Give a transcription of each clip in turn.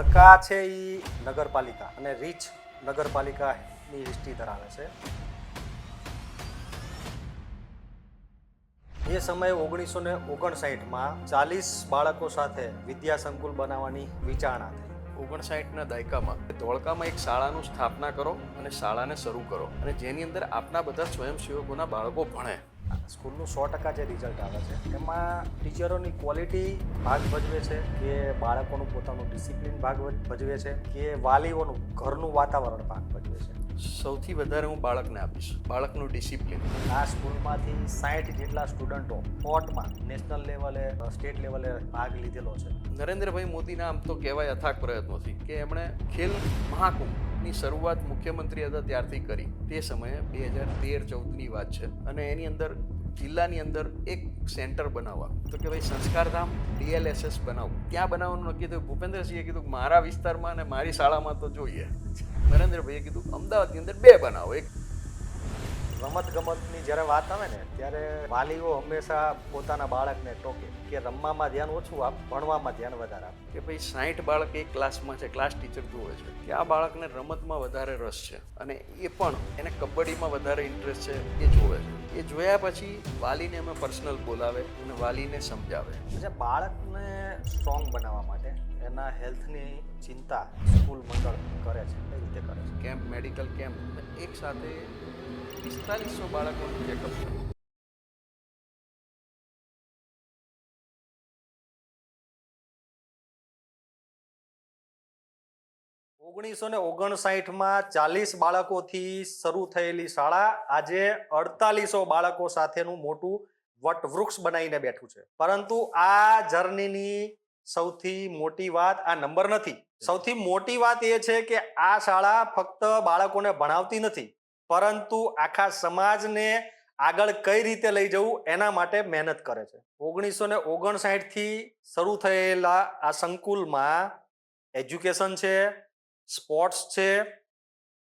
ધોળકા છે એ નગરપાલિકા અને રીચ નગરપાલિકાની હિસ્ટ્રી ધરાવે છે. એ સમયે 1959માં 40 બાળકો સાથે વિદ્યા સંકુલ બનાવવાની વિચારણા થઈ. 59ના દાયકામાં ધોળકામાં એક શાળાનું સ્થાપના કરો અને શાળાને શરૂ કરો અને જેની અંદર આપના બધા સ્વયંસેવકોના બાળકો ભણે. સ્કૂલનું 100% જે રિઝલ્ટ આવે છે એમાં ટીચરોની ક્વોલિટી ભાગ ભજવે છે કે બાળકોનું પોતાનું ડિસિપ્લિન ભાગ ભજવે છે કે વાલીઓનું ઘરનું વાતાવરણ ભાગ ભજવે છે. સૌથી વધારે હું બાળકને આપીશ, બાળકનું ડિસિપ્લિન. આ સ્કૂલમાંથી 60 જેટલા સ્ટુડન્ટો સ્પોર્ટમાં નેશનલ લેવલે સ્ટેટ લેવલે ભાગ લીધેલો છે. નરેન્દ્રભાઈ મોદીના આમ તો કહેવાય અથાગ પ્રયત્નોથી કે એમણે ખેલ મહાકુંભની શરૂઆત મુખ્યમંત્રી હતા ત્યારથી કરી. તે સમયે 2013-14ની વાત છે અને એની અંદર જિલ્લાની અંદર એક સેન્ટર બનાવવા તો કે ભાઈ સંસ્કારધામ DLSS બનાવવું. ત્યાં બનાવવાનું નક્કી થયું. ભૂપેન્દ્રસિંહે કીધું મારા વિસ્તારમાં અને મારી શાળામાં તો જોઈએ. નરેન્દ્રભાઈએ કીધું અમદાવાદની અંદર 2 બનાવો. એક રમતગમતની જ્યારે વાત આવે ને ત્યારે વાલીઓ હંમેશા પોતાના બાળકને ટોકે કે રમવામાં ધ્યાન ઓછું આપ, ભણવામાં ધ્યાન વધારે આપ. કે ભાઈ 60 બાળક એક ક્લાસમાં છે, ક્લાસ ટીચર જોવે છે કે આ બાળકને રમતમાં વધારે રસ છે અને એ પણ એને કબડ્ડીમાં વધારે ઇન્ટરેસ્ટ છે એ જોવે છે. એ જોયા પછી વાલીને અમે પર્સનલ બોલાવે અને વાલીને સમજાવે. એટલે બાળકને સ્ટ્રોંગ બનાવવા માટે એના હેલ્થની ચિંતા સ્કૂલ મંડળ કરે છે. કઈ રીતે કરે છે? કેમ્પ, મેડિકલ કેમ્પ, એક સાથે 4500 બાળકોનું ચેકઅપ કર્યું. ઓગણીસો 59માં 40 બાળકોથી શરૂ થયેલી શાળા આજે 4800 બાળકો સાથેનું મોટું વટવૃક્ષ બનાવીને બેઠું છે. પરંતુ આ જર્નીની સૌથી મોટી વાત આ નંબર નથી. સૌથી મોટી વાત એ છે કે આ શાળા ફક્ત બાળકોને ભણાવતી નથી પરંતુ આખા સમાજને આગળ કઈ રીતે લઈ જવું એના માટે મહેનત કરે છે. 1959થી શરૂ થયેલા આ સંકુલમાં એજ્યુકેશન છે, સ્પોર્ટ્સ છે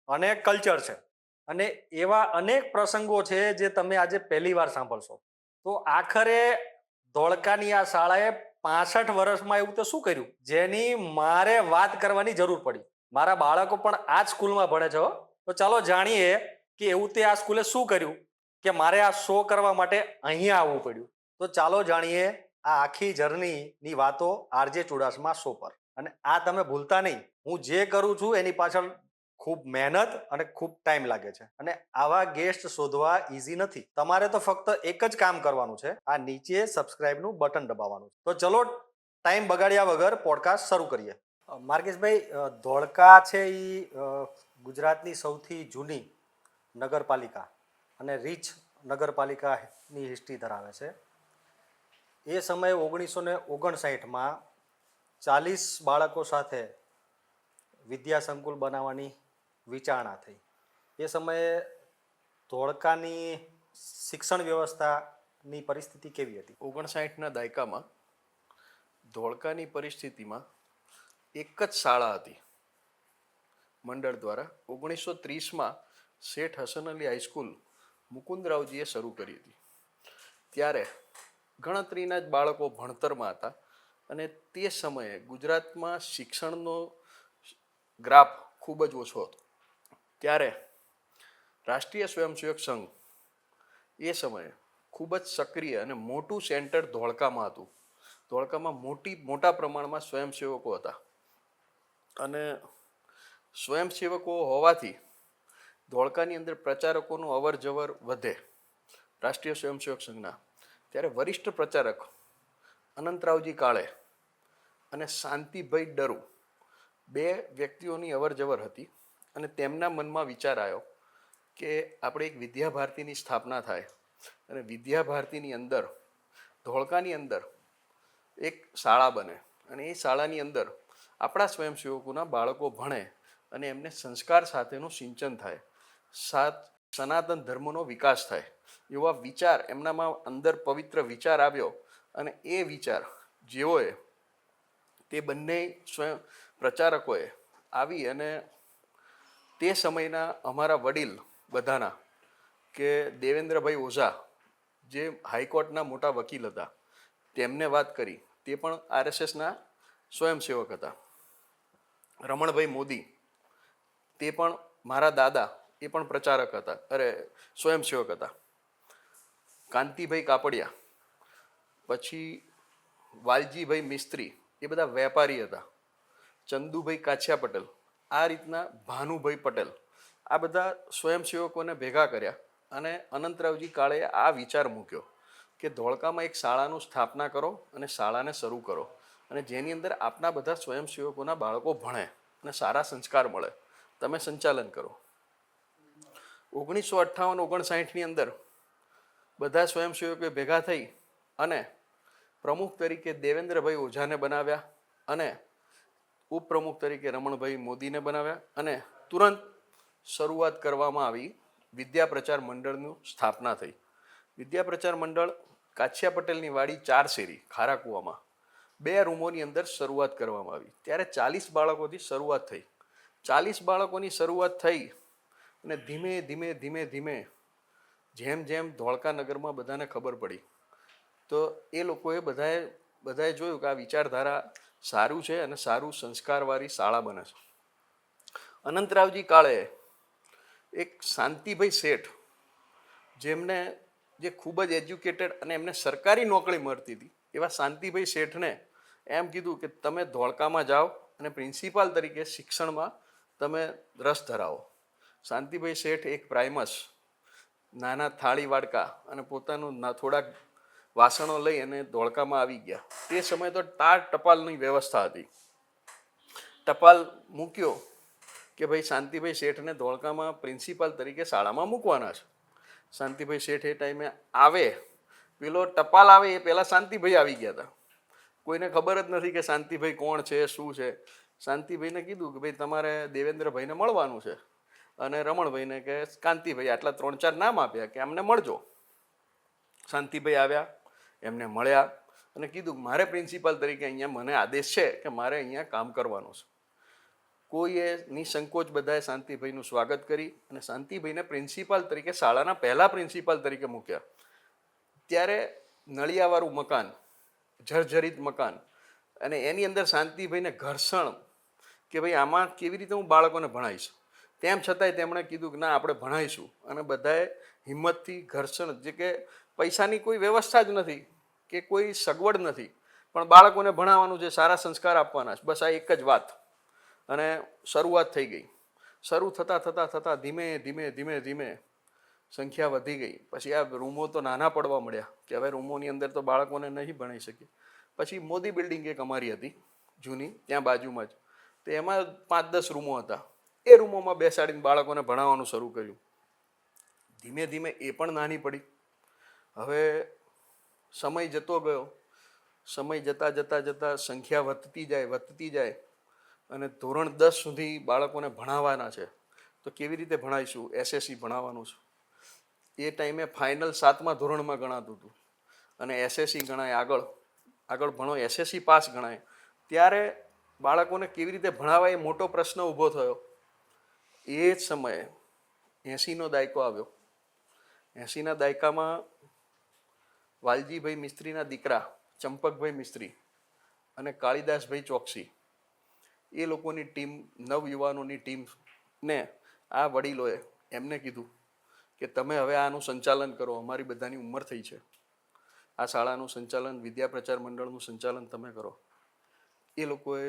અને કલ્ચર છે અને એવા અનેક પ્રસંગો છે જે તમે આજે પહેલી વાર સાંભળશો. તો આખરે ધોળકાની આ શાળાએ 65 વર્ષમાં એવું તો શું કર્યું જેની મારે વાત કરવાની જરૂર પડી. મારા બાળકો પણ આ જ સ્કૂલમાં ભણે છે. તો ચાલો જાણીએ કે એવું તે આ સ્કૂલે શું કર્યું કે મારે આ શો કરવા માટે અહીંયા આવવું પડ્યું. તો ચાલો જાણીએ આ આખી જર્નીની વાતો RJ ચુડાસમા શો પર. અને આ તમે ભૂલતા નહીં, હું જે કરું છું એની પાછળ ખૂબ મહેનત અને ખૂબ ટાઈમ લાગે છે અને આવા ગેસ્ટ શોધવા ઇઝી નથી. તમારે તો ફક્ત એક જ કામ કરવાનું છે, આ નીચે સબસ્ક્રાઇબનું બટન દબાવવાનું છે. તો ચલો ટાઈમ બગાડ્યા વગર પોડકાસ્ટ શરૂ કરીએ. માર્કેશભાઈ, ધોળકા છે એ ગુજરાતની સૌથી જૂની નગરપાલિકા અને રીચ નગરપાલિકાની હિસ્ટ્રી ધરાવે છે. એ સમયે 1959માં 40 બાળકો સાથે વિદ્યા સંકુલ બનાવવાની વિચારણા થઈ. એ સમયે ધોળકાની શિક્ષણ વ્યવસ્થાની પરિસ્થિતિ કેવી હતી? 59ના દાયકામાં ધોળકાની પરિસ્થિતિમાં એક જ શાળા હતી મંડળ દ્વારા. 1930માં શેઠ હસન અલી હાઈસ્કૂલ મુકુંદરાવજીએ શરૂ કરી હતી. ત્યારે ગણતરીના જ બાળકો ભણતરમાં હતા અને તે સમયે ગુજરાતમાં શિક્ષણનો ગ્રાફ ખૂબ જ ઓછો હતો. ત્યારે રાષ્ટ્રીય સ્વયંસેવક સંઘ એ સમયે ખૂબ જ સક્રિય અને મોટું સેન્ટર ધોળકામાં હતું. ધોળકામાં મોટા પ્રમાણમાં સ્વયંસેવકો હતા અને સ્વયંસેવકો હોવાથી ધોળકાની અંદર પ્રચારકોનું અવર જવર વધે રાષ્ટ્રીય સ્વયંસેવક સંઘના. ત્યારે વરિષ્ઠ પ્રચારક અનંતરાવજી કાળે અને શાંતિભાઈ ડરુ 2 વ્યક્તિઓની અવર જવર હતી અને તેમના મનમાં વિચાર આવ્યો કે આપણે એક વિદ્યાભારતીની સ્થાપના થાય અને વિદ્યાભારતીની અંદર ધોળકાની અંદર એક શાળા બને અને એ શાળાની અંદર આપણા સ્વયંસેવકોના બાળકો ભણે અને એમને સંસ્કાર સાથેનું સિંચન થાય, સનાતન ધર્મનો વિકાસ થાય. એવા વિચાર એમનામાં અંદર પવિત્ર વિચાર આવ્યો અને એ વિચાર જેઓએ તે બંને સ્વયં પ્રચારકોએ આવી અને તે સમયના અમારા વડીલ બધાના કે દેવેન્દ્રભાઈ ઓઝા જે હાઈકોર્ટના મોટા વકીલ હતા તેમને વાત કરી. તે પણ RSSના સ્વયંસેવક હતા રમણભાઈ મોદી, તે પણ મારા દાદા, એ પણ પ્રચારક હતા, સ્વયંસેવક હતા. કાંતિભાઈ કાપડિયા, પછી વાલજીભાઈ મિસ્ત્રી, એ બધા વેપારી હતા. ચંદુભાઈ કાછિયા પટેલ, આ રીતના ભાનુભાઈ પટેલ, આ બધા સ્વયંસેવકોને ભેગા કર્યા અને અનંતરાવજી કાળે આ વિચાર મૂક્યો કે ધોળકામાં એક શાળાનું સ્થાપના કરો અને શાળાને શરૂ કરો, અને જેની અંદર આપના બધા સ્વયંસેવકોના બાળકો ભણે અને સારા સંસ્કાર મળે, તમે સંચાલન કરો. 1958-59ની અંદર બધા સ્વયંસેવકોએ ભેગા થઈ અને પ્રમુખ તરીકે દેવેન્દ્રભાઈ ઓઝાને બનાવ્યા અને ઉપપ્રમુખ તરીકે રમણભાઈ મોદીને બનાવ્યા, અને તુરંત શરૂઆત કરવામાં આવી. વિદ્યા પ્રચાર મંડળની સ્થાપના થઈ. વિદ્યા પ્રચાર મંડળ કાછિયા પટેલની વાડી 4 શેરી ખારાકુવામાં 2 રૂમોની અંદર શરૂઆત કરવામાં આવી. ત્યારે 40 બાળકોથી શરૂઆત થઈ. 40 બાળકોની શરૂઆત થઈ અને ધીમે ધીમે ધીમે ધીમે જેમ જેમ ધોળકા નગરમાં બધાને ખબર પડી, તો એ લોકોએ બધાએ જોયું કે આ વિચારધારા સારું છે અને સારું સંસ્કારવાળી શાળા બને છે. અનંતરાવજી કાળે એક શાંતિભાઈ શેઠ, જે ખૂબ જ એજ્યુકેટેડ અને એમને સરકારી નોકરી મળતી હતી, એવા શાંતિભાઈ શેઠને એમ કીધું કે તમે ધોળકામાં જાઓ અને પ્રિન્સિપાલ તરીકે શિક્ષણમાં તમે રસ ધરાવો. શાંતિભાઈ શેઠ એક પ્રાઇમસ, નાના થાળી વાડકા અને પોતાનું થોડાક વાસણો લઈ અને ધોળકામાં આવી ગયા. તે સમયે તો તાર ટપાલની વ્યવસ્થા હતી. ટપાલ મૂક્યો કે ભાઈ શાંતિભાઈ શેઠને ધોળકામાં પ્રિન્સિપાલ તરીકે શાળામાં મૂકવાના છે. શાંતિભાઈ શેઠ એ ટાઈમે આવે, પેલો ટપાલ આવે એ પહેલાં શાંતિભાઈ આવી ગયા હતા. કોઈને ખબર જ નથી કે શાંતિભાઈ કોણ છે, શું છે. શાંતિભાઈને કીધું કે ભાઈ તમારે દેવેન્દ્રભાઈને મળવાનું છે, અને રમણભાઈને કે કાંતિભાઈ, આટલા 3-4 નામ આપ્યા કે અમને મળજો. શાંતિભાઈ આવ્યા, એમને મળ્યા અને કીધું મારે પ્રિન્સિપાલ તરીકે અહીંયા મને આદેશ છે કે મારે અહીંયા કામ કરવાનું છે. કોઈએ નિસંકોચ બધાએ શાંતિભાઈનું સ્વાગત કરી અને શાંતિભાઈને પ્રિન્સિપાલ તરીકે, શાળાના પહેલા પ્રિન્સિપાલ તરીકે મૂક્યા. ત્યારે નળિયાવાળું મકાન, જર્જરિત મકાન, અને એની અંદર શાંતિભાઈને ઘર્ષણ કે ભાઈ આમાં કેવી રીતે હું બાળકોને ભણાવીશ. તેમ છતાંય તેમણે કીધું કે ના, આપણે ભણાવીશું. અને બધાએ હિંમતથી ઘર્ષણ, જે કે પૈસાની કોઈ વ્યવસ્થા જ નથી કે કોઈ સગવડ નથી, પણ બાળકોને ભણાવવાનું છે, સારા સંસ્કાર આપવાના છે, બસ આ એક જ વાત. અને શરૂઆત થઈ ગઈ. શરૂ થતાં ધીમે ધીમે ધીમે ધીમે સંખ્યા વધી ગઈ. પછી આ રૂમો તો નાના પડવા મળ્યા કે હવે રૂમોની અંદર તો બાળકોને નહીં ભણાવી શકીએ. પછી મોદી બિલ્ડિંગ એક અમારી હતી જૂની, ત્યાં બાજુમાં જ, તો એમાં 5-10 રૂમો હતા. એ રૂમોમાં બેસાડીને બાળકોને ભણાવવાનું શરૂ કર્યું. ધીમે ધીમે એ પણ નાની પડી. હવે સમય જતો ગયો. સમય જતાં સંખ્યા વધતી જાય અને ધોરણ 10 સુધી બાળકોને ભણાવવાના છે, તો કેવી રીતે ભણાવીશું? SSC ભણાવવાનું છે. એ ટાઈમે ફાઇનલ 7મા ધોરણમાં ગણાતું હતું અને SSC ગણાય, આગળ ભણો, SSC પાસ ગણાય. ત્યારે બાળકોને કેવી રીતે ભણાવાય એ મોટો પ્રશ્ન ઊભો થયો. એ જ સમયે 80નો દાયકો આવ્યો. 80ના દાયકામાં વાલજીભાઈ મિસ્ત્રીના દીકરા ચંપકભાઈ મિસ્ત્રી અને કાળીદાસભાઈ ચોકસી, એ લોકોની ટીમ, નવયુવાનોની ટીમને આ વડીલોએ એમને કીધું કે તમે હવે આનું સંચાલન કરો, અમારી બધાની ઉંમર થઈ છે, આ શાળાનું સંચાલન, વિદ્યા પ્રચાર મંડળનું સંચાલન તમે કરો. એ લોકોએ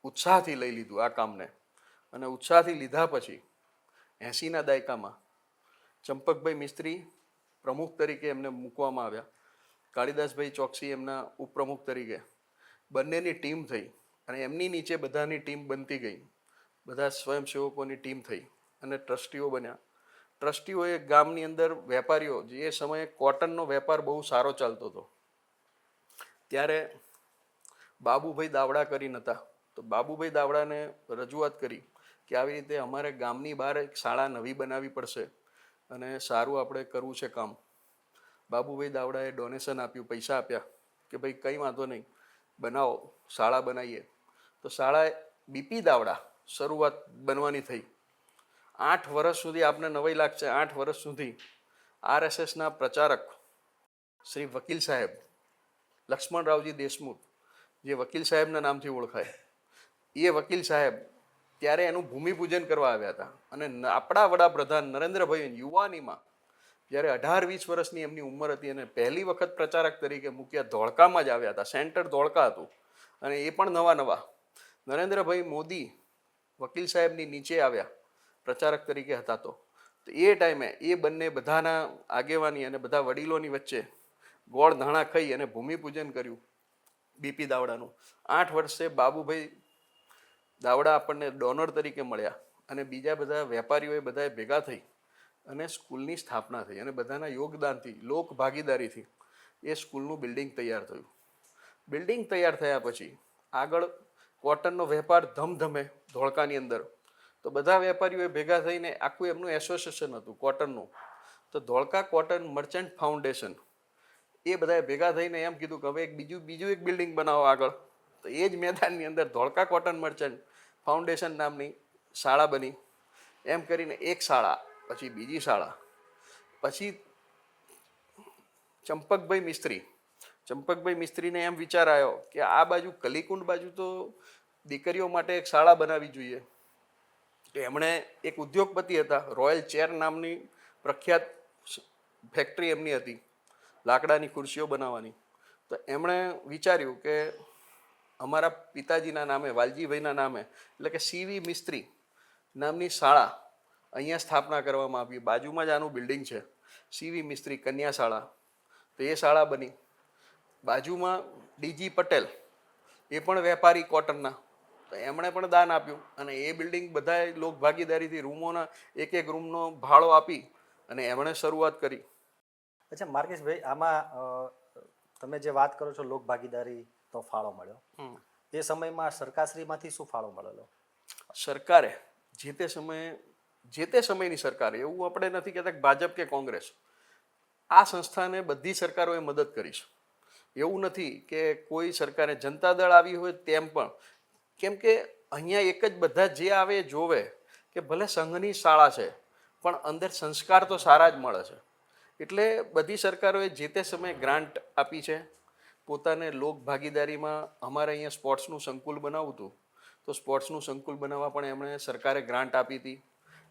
ઉત્સાહથી લઈ લીધું આ કામને, અને ઉત્સાહથી લીધા પછી 80ના દાયકામાં ચંપકભાઈ મિસ્ત્રી પ્રમુખ તરીકે એમને મૂકવામાં આવ્યા, કાળીદાસભાઈ ચોકસી એમના ઉપપ્રમુખ તરીકે. બંનેની ટીમ થઈ અને એમની નીચે બધાની ટીમ બનતી ગઈ. બધા સ્વયંસેવકોની ટીમ થઈ અને ટ્રસ્ટીઓ બન્યા. ટ્રસ્ટીઓએ ગામની અંદર વેપારીઓ, જે એ સમયે કોટનનો વેપાર બહુ સારો ચાલતો હતો, ત્યારે બાબુભાઈ દાવડા કરીને હતા, તો બાબુભાઈ દાવડાને રજૂઆત કરી કે આવી રીતે અમારે ગામની બહાર એક શાળા નવી બનાવવી પડશે અને સારું આપણે કરવું છે કામ. બાબુભાઈ દાવડાએ ડોનેશન આપ્યું, પૈસા આપ્યા કે ભાઈ કંઈ વાંધો નહીં, બનાવો, શાળા બનાવીએ. તો શાળા BP દાવડા શરૂઆત બનવાની થઈ. 8 વર્ષ સુધી, આપને નવાઈ લાગશે, 8 વર્ષ સુધી RSSના પ્રચારક શ્રી વકીલ સાહેબ લક્ષ્મણરાવજી દેશમુખ, જે વકીલ સાહેબના નામથી ઓળખાય, એ વકીલ સાહેબ ત્યારે એનું ભૂમિપૂજન કરવા આવ્યા હતા. અને આપણા વડાપ્રધાન નરેન્દ્રભાઈ યુવાનીમાં જ્યારે 18-20 વર્ષની એમની ઉંમર હતી અને પહેલી વખત પ્રચારક તરીકે મૂક્યા ધોળકામાં જ આવ્યા હતા. સેન્ટર ધોળકા હતું અને એ પણ નવા નરેન્દ્રભાઈ મોદી વકીલ સાહેબની નીચે આવ્યા પ્રચારક તરીકે હતા. તો એ ટાઈમે એ બંને બધાના આગેવાની અને બધા વડીલોની વચ્ચે ગોળ ધાણા ખાઈ અને ભૂમિપૂજન કર્યું બીપી દાવડાનું. 8 વર્ષે બાબુભાઈ દાવડા આપણને ડોનર તરીકે મળ્યા અને બીજા બધા વેપારીઓએ બધાએ ભેગા થઈ અને સ્કૂલની સ્થાપના થઈ અને બધાના યોગદાનથી લોક ભાગીદારીથી એ સ્કૂલનું બિલ્ડિંગ તૈયાર થયું. બિલ્ડિંગ તૈયાર થયા પછી આગળ કોટનનો વેપાર ધમધમે ધોળકાની અંદર. તો બધા વેપારીઓએ ભેગા થઈને આખું એમનું એસોસિએશન હતું કોટનનું. તો ધોળકા કોટન મર્ચન્ટ ફાઉન્ડેશન એ બધાએ ભેગા થઈને એમ કીધું કે હવે બીજું એક બિલ્ડિંગ બનાવો આગળ. તો એ જ મેદાનની અંદર ધોળકા કોટન મર્ચન્ટ ફાઉન્ડેશન નામની શાળા બની. એમ કરીને એક શાળા, પછી બીજી શાળા, પછી ચંપકભાઈ મિસ્ત્રીને એમ વિચાર આવ્યો કે આ બાજુ કલીકુંડ બાજુ તો દીકરીઓ માટે એક શાળા બનાવવી જોઈએ. તો એમણે એક ઉદ્યોગપતિ હતા, રોયલ ચેર નામની પ્રખ્યાત ફેક્ટરી એમની હતી લાકડાની ખુરશીઓ બનાવવાની. તો એમણે વિચાર્યું કે અમારા પિતાજીના નામે, વાલજીભાઈના નામે, એટલે કે સીવી મિસ્ત્રી નામની શાળા અહીંયા સ્થાપના કરવામાં આવી. બાજુમાં જ આનું બિલ્ડિંગ છે, સીવી મિસ્ત્રી કન્યા શાળા. તો એ શાળા બની. બાજુમાં ડીજી પટેલ, એ પણ વેપારી કોટનના, તો એમણે પણ દાન આપ્યું અને એ બિલ્ડિંગ બધાએ લોક ભાગીદારીથી રૂમોના એક રૂમનો ભાડો આપી અને એમણે શરૂઆત કરી. અચ્છા માર્કેશભાઈ, આમાં તમે જે વાત કરો છો લોક ભાગીદારીનો ફાળો મળ્યો, એ સમયમાં સરકારશ્રીમાંથી શું ફાળો મળેલો? સરકારે જે તે સમયની સરકારે, એવું આપણે નથી કહેતા કે ભાજપ કે કોંગ્રેસ, આ સંસ્થાને બધી સરકારોએ મદદ કરી છે. એવું નથી કે કોઈ સરકારે જનતા દળ આવી હોય તેમ પણ, કેમ કે અહીંયા એક જ બધા જે આવે એ જોવે કે ભલે સંઘની શાળા છે પણ અંદર સંસ્કાર તો સારા જ મળે છે. એટલે બધી સરકારોએ જે તે સમયે ગ્રાન્ટ આપી છે. પોતાને લોક ભાગીદારીમાં અમારે અહીંયા સ્પોર્ટ્સનું સંકુલ બનાવવું હતું, તો સ્પોર્ટ્સનું સંકુલ બનાવવા પણ એમણે સરકારે ગ્રાન્ટ આપી હતી.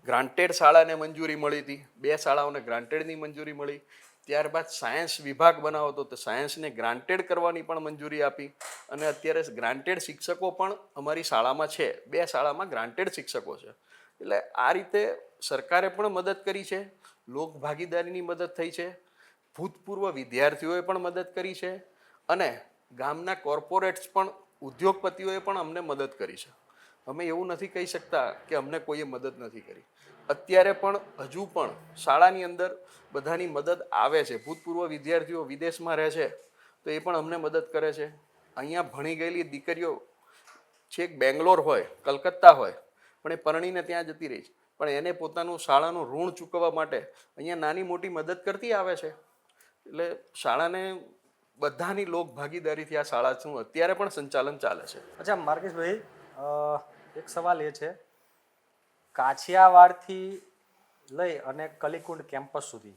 ગ્રાન્ટેડ શાળાને મંજૂરી મળી હતી, 2 શાળાઓને ગ્રાન્ટેડની મંજૂરી મળી. ત્યારબાદ સાયન્સ વિભાગ બનાવો તો સાયન્સને ગ્રાન્ટેડ કરવાની પણ મંજૂરી આપી. અને અત્યારે ગ્રાન્ટેડ શિક્ષકો પણ અમારી શાળામાં છે, 2 શાળામાં ગ્રાન્ટેડ શિક્ષકો છે. એટલે આ રીતે સરકારે પણ મદદ કરી છે, લોક ભાગીદારીની મદદ થઈ છે, ભૂતપૂર્વ વિદ્યાર્થીઓએ પણ મદદ કરી છે અને ગામના કોર્પોરેટ્સ પણ, ઉદ્યોગપતિઓએ પણ અમને મદદ કરી છે. અમે એવું નથી કહી શકતા કે અમને કોઈએ મદદ નથી કરી. અત્યારે પણ હજુ પણ શાળાની અંદર બધાની મદદ આવે છે. ભૂતપૂર્વ વિદ્યાર્થીઓ વિદેશમાં રહે છે તો એ પણ અમને મદદ કરે છે. અહીંયા ભણી ગયેલી દીકરીઓ છેક બેંગ્લોર હોય, કલકત્તા હોય, પણ એ પરણીને ત્યાં જતી રહી છે, પણ એને પોતાનું શાળાનું ઋણ ચૂકવવા માટે અહીંયા નાની મોટી મદદ કરતી આવે છે. એટલે શાળાને બધાની લોક ભાગીદારીથી આ શાળાનું અત્યારે પણ સંચાલન ચાલે છે. અચ્છા માર્કેશભાઈ, એક સવાલ એ છે, કાછિયાવાડથી લઈ અને કલીકુંડ કેમ્પસ સુધી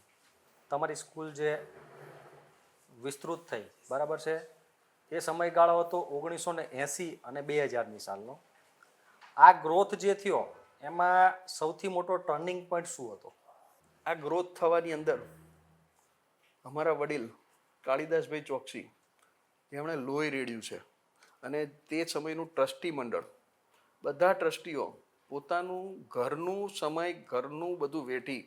તમારી સ્કૂલ જે વિસ્તૃત થઈ, બરાબર છે, એ સમયગાળો હતો 1980 અને 2000ની સાલનો. આ ગ્રોથ જે થયો એમાં સૌથી મોટો ટર્નિંગ પોઈન્ટ શું હતો? આ ગ્રોથ થવાની અંદર અમારા વડીલ કાળીદાસભાઈ ચોકસી, જેમણે લોહી રેડ્યું છે, અને તે સમયનું ટ્રસ્ટી મંડળ, બધા ટ્રસ્ટીઓ પોતાનું ઘરનું સમય, ઘરનું બધું વેઠી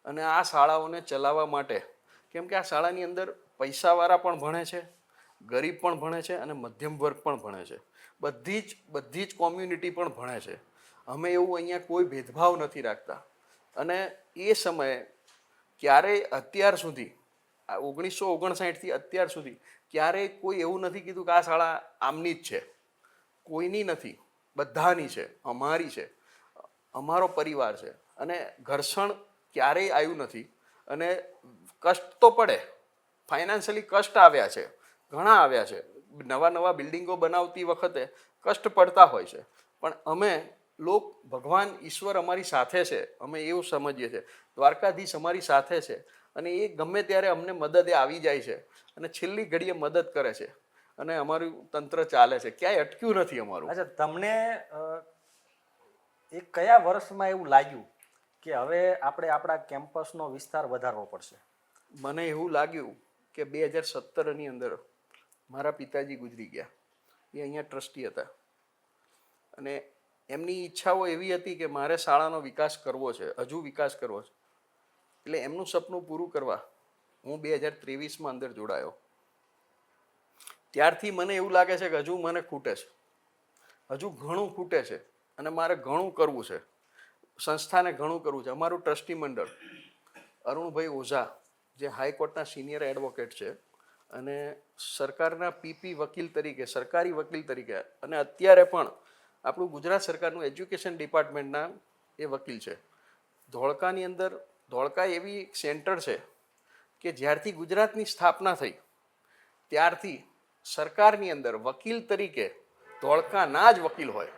અને આ શાળાઓને ચલાવવા માટે, કેમ કે આ શાળાની અંદર પૈસાવાળા પણ ભણે છે, ગરીબ પણ ભણે છે અને મધ્યમ વર્ગ પણ ભણે છે, બધી જ કોમ્યુનિટી પણ ભણે છે. અમે એવું અહીંયા કોઈ ભેદભાવ નથી રાખતા. અને એ સમયે ક્યારેય અત્યાર સુધી, 1959થી અત્યાર સુધી ક્યારેય કોઈ એવું નથી કીધું કે આ શાળા આમની જ છે. કોઈની નથી, બધાની છે, અમારી છે, અમારો પરિવાર છે. અને ઘર્ષણ ક્યારેય આવ્યું નથી. અને કષ્ટ તો પડે, ફાઇનાન્શિયલી કષ્ટ આવ્યા છે, ઘણા આવ્યા છે. નવા બિલ્ડિંગો બનાવતી વખતે કષ્ટ પડતા હોય છે, પણ અમે ભગવાન ઈશ્વર અમારી સાથે છે, અમે એવું સમજીએ છીએ. દ્વારકાધીશ અમારી સાથે છે અને એ ગમે ત્યારે અમને મદદે આવી જાય છે અને છેલ્લી ઘડીએ મદદ કરે છે. અને અમારું તંત્ર ચાલે છે, ક્યાંય અટક્યું નથી અમારું. અચ્છા, તમને એ કયા વર્ષમાં એવું લાગ્યું કે હવે આપણે આપણા કેમ્પસનો વિસ્તાર વધારવો પડશે? મને એવું લાગ્યું કે 2017ની અંદર મારા પિતાજી ગુજરી ગયા. એ અહીંયા ટ્રસ્ટી હતા અને એમની ઈચ્છાઓ એવી હતી કે મારે શાળાનો વિકાસ કરવો છે, હજુ વિકાસ કરવો છે. એટલે એમનું સપનું પૂરું કરવા હું 2023માં અંદર જોડાયો. ત્યારથી મને એવું લાગે છે કે હજુ મને ખૂટે છે, હજુ ઘણું ખૂટે છે અને મારે ઘણું કરવું છે, સંસ્થાને ઘણું કરવું છે. અમારું ટ્રસ્ટી મંડળ અરુણભાઈ ઓઝા, જે હાઈકોર્ટના સિનિયર એડવોકેટ છે અને સરકારના પીપી વકીલ તરીકે, સરકારી વકીલ તરીકે, અને અત્યારે પણ આપણું ગુજરાત સરકારનું એજ્યુકેશન ડિપાર્ટમેન્ટના એ વકીલ છે. ધોળકાની અંદર, ધોળકા એવી એક સેન્ટર છે કે જ્યારથી ગુજરાતની સ્થાપના થઈ ત્યારથી સરકારની અંદર વકીલ તરીકે ધોળકાના જ વકીલ હોય.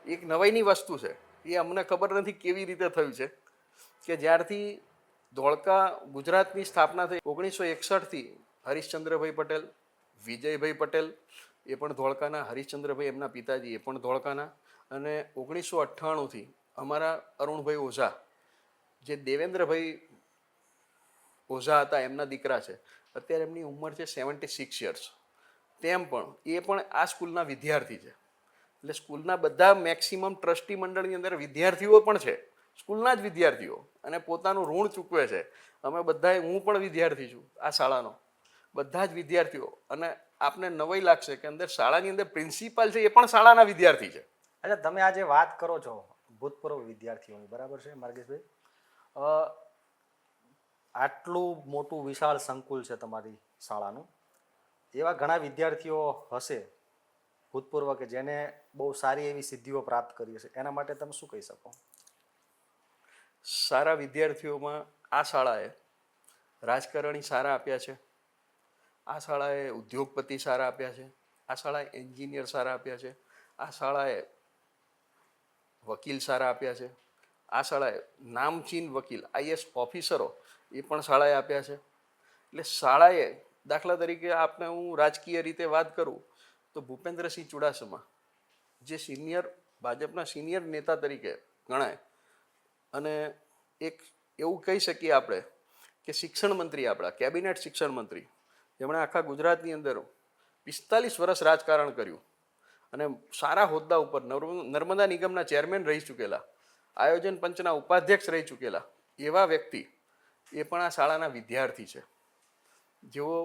એક નવાઈની વસ્તુ છે, એ અમને ખબર નથી કેવી રીતે થયું છે કે જ્યારથી ધોળકા ગુજરાતની સ્થાપના થઈ 1961થી હરીશચંદ્રભાઈ પટેલ, વિજયભાઈ પટેલ, એ પણ ધોળકાના, હરીશચંદ્રભાઈ એમના પિતાજી, એ પણ ધોળકાના, અને 1998થી અમારા અરુણભાઈ ઓઝા, જે દેવેન્દ્રભાઈ ઓઝા હતા એમના દીકરા છે, અત્યારે એમની ઉંમર છે 76 યર્સ, તેમ પણ એ પણ આ સ્કૂલના વિદ્યાર્થી છે. એટલે સ્કૂલના બધા મેક્સિમમ ટ્રસ્ટી મંડળની અંદર વિદ્યાર્થીઓ પણ છે, સ્કૂલના જ વિદ્યાર્થીઓ, અને પોતાનું ઋણ ચૂકવે છે. અમે બધા, હું પણ વિદ્યાર્થી છું આ શાળાનો, બધા જ વિદ્યાર્થીઓ. અને આપને નવાઈ લાગશે કે અંદર શાળાની અંદર પ્રિન્સિપાલ છે એ પણ શાળાના વિદ્યાર્થી છે. અચ્છા, તમે આજે વાત કરો છો ભૂતપૂર્વ વિદ્યાર્થીઓની, બરાબર છે માર્ગેશભાઈ? આટલું મોટું વિશાળ સંકુલ છે તમારી શાળાનું, એવા ઘણા વિદ્યાર્થીઓ હશે ભૂતપૂર્વ કે જેને બહુ સારી એવી સિદ્ધિઓ પ્રાપ્ત કરી હશે, એના માટે તમે શું કહી શકો? સારા વિદ્યાર્થીઓમાં આ શાળાએ રાજકારણી સારા આપ્યા છે, આ શાળાએ ઉદ્યોગપતિ સારા આપ્યા છે, આ શાળાએ એન્જિનિયર સારા આપ્યા છે, આ શાળાએ વકીલ સારા આપ્યા છે, આ શાળાએ નામચીન વકીલ, આઈએસ ઓફિસરો એ પણ શાળાએ આપ્યા છે. એટલે શાળાએ, દાખલા તરીકે આપને હું રાજકીય રીતે વાત કરું તો ભૂપેન્દ્રસિંહ ચુડાસમા, જે સિનિયર, ભાજપના સિનિયર નેતા તરીકે ગણાય, અને એક એવું કહી શકીએ આપણે કે શિક્ષણ મંત્રી, આપણા કેબિનેટ શિક્ષણ મંત્રી, જેમણે આખા ગુજરાતની અંદર 45 વર્ષ રાજકારણ કર્યું અને સારા હોદ્દા ઉપર, નર્મદા નિગમના ચેરમેન રહી ચૂકેલા, આયોજન પંચના ઉપાધ્યક્ષ રહી ચૂકેલા એવા વ્યક્તિ એ પણ આ શાળાના વિદ્યાર્થી છે. જેઓ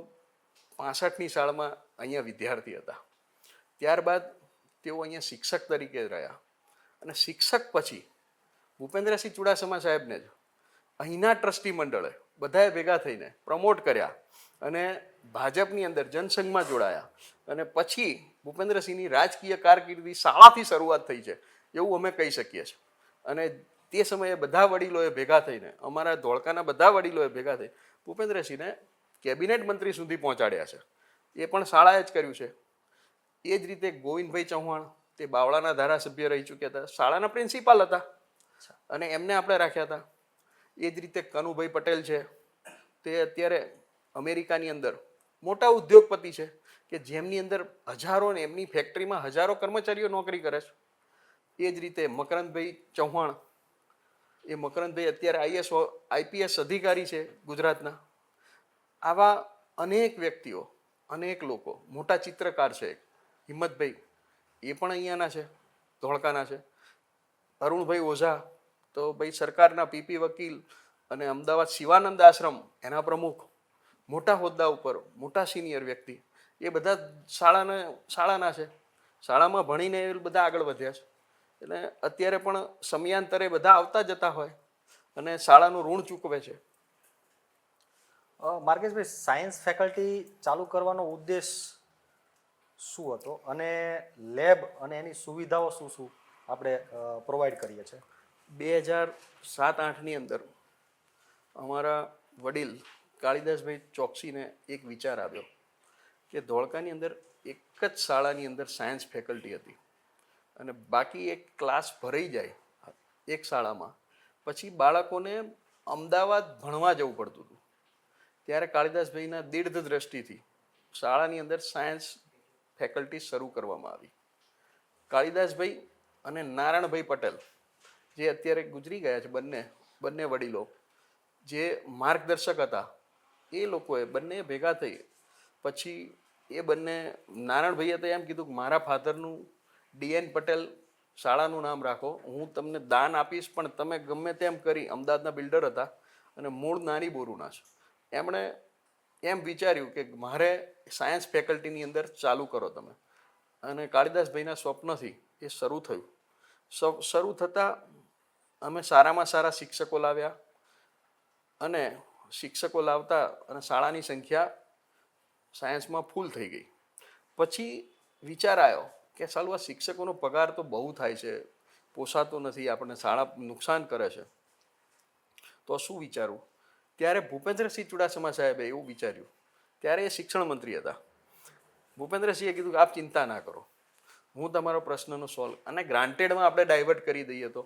65ની સાલમાં અહીંયા વિદ્યાર્થી હતા, ત્યારબાદ તેઓ અહીંયા શિક્ષક તરીકે રહ્યા, અને શિક્ષક પછી ભૂપેન્દ્રસિંહ ચુડાસમા સાહેબને જ અહીંના ટ્રસ્ટી મંડળે બધાએ ભેગા થઈને પ્રમોટ કર્યા અને ભાજપની અંદર જનસંઘમાં જોડાયા, અને પછી ભૂપેન્દ્રસિંહની રાજકીય કારકિર્દી શાળાથી શરૂઆત થઈ છે એવું અમે કહી શકીએ છીએ. અને તે સમયે બધા વડીલોએ ભેગા થઈને, અમારા ધોળકાના બધા વડીલોએ ભેગા થઈ ભૂપેન્દ્રસિંહને કેબિનેટ મંત્રી સુધી પહોંચાડ્યા છે. એ પણ શાળાએ જ કર્યું છે. એ જ રીતે ગોવિંદભાઈ ચૌહાણ, તે બાવળાના ધારાસભ્ય રહી ચૂક્યા હતા, શાળાના પ્રિન્સિપાલ હતા અને એમને આપણે રાખ્યા હતા. એ જ રીતે કનુભાઈ પટેલ છે, તે અત્યારે અમેરિકાની અંદર મોટા ઉદ્યોગપતિ છે કે જેમની અંદર હજારો, ને એમની ફેક્ટરીમાં હજારો કર્મચારીઓ નોકરી કરે છે. એ જ રીતે મકરંદભાઈ ચૌહાણ, એ મકરંદભાઈ અત્યારે આઈપીએસ અધિકારી છે ગુજરાતના. આવા અનેક વ્યક્તિઓ, અનેક લોકો, મોટા ચિત્રકાર છે હિંમતભાઈ, એ પણ અહીંયાના છે, ધોળકાના છે. અરુણભાઈ ઓઝા તો ભાઈ સરકારના પીપી વકીલ અને અમદાવાદ શિવાનંદ આશ્રમ એના પ્રમુખ, મોટા હોદ્દા ઉપર, મોટા સિનિયર વ્યક્તિ, એ બધા શાળાના છે. શાળામાં ભણીને એ બધા આગળ વધ્યા છે. એટલે અત્યારે પણ સમયાંતરે બધા આવતા જતા હોય અને શાળાનું ઋણ ચૂકવે છે. માર્કેશભાઈ, સાયન્સ ફેકલ્ટી ચાલુ કરવાનો ઉદ્દેશ શું હતો, અને લેબ અને એની સુવિધાઓ શું શું આપણે પ્રોવાઈડ કરીએ છીએ? 2007-08ની અંદર અમારા વડીલ કાળીદાસભાઈ ચોકસીને એક વિચાર આવ્યો કે ધોળકાની અંદર એક જ શાળાની અંદર સાયન્સ ફેકલ્ટી હતી અને બાકી એક ક્લાસ ભરાઈ જાય એક શાળામાં, પછી બાળકોને અમદાવાદ ભણવા જવું પડતું હતું. ત્યારે કાળીદાસભાઈના દીર્ઘ દ્રષ્ટિથી શાળાની અંદર સાયન્સ ફેકલ્ટી શરૂ કરવામાં આવી. કાળીદાસભાઈ અને નારાયણભાઈ પટેલ જે અત્યારે ગુજરી ગયા છે, બંને વડીલો જે માર્ગદર્શક હતા, એ લોકોએ બંને ભેગા થઈ પછી એ બંને નારાયણભાઈએ તો એમ કીધું કે મારા ફાધરનું DN પટેલ શાળાનું નામ રાખો, હું તમને દાન આપીશ, પણ તમે ગમે તેમ કરી, અમદાવાદના બિલ્ડર હતા અને મૂળ નાની બોરુના છે, એમણે એમ વિચાર્યું કે મારે સાયન્સ ફેકલ્ટીની અંદર ચાલુ કરો તમે. અને કાળીદાસભાઈના સ્વપ્નથી એ શરૂ થયું. શરૂ થતાં અમે સારામાં સારા શિક્ષકો લાવ્યા અને શિક્ષકો લાવતા અને શાળાની સંખ્યા સાયન્સમાં ફૂલ થઈ ગઈ. પછી વિચાર આવ્યો કે સાલું આ શિક્ષકોનો પગાર તો બહુ થાય છે, પોસાતો નથી, આપણને શાળા નુકસાન કરે છે, તો શું વિચારવું? ત્યારે ભૂપેન્દ્રસિંહ ચુડાસમા સાહેબે એવું વિચાર્યું. ત્યારે એ શિક્ષણ મંત્રી હતા. ભૂપેન્દ્રસિંહે કીધું કે આપ ચિંતા ના કરો, હું તમારો પ્રશ્નનો સોલ્વ, અને ગ્રાન્ટેડમાં આપણે ડાયવર્ટ કરી દઈએ તો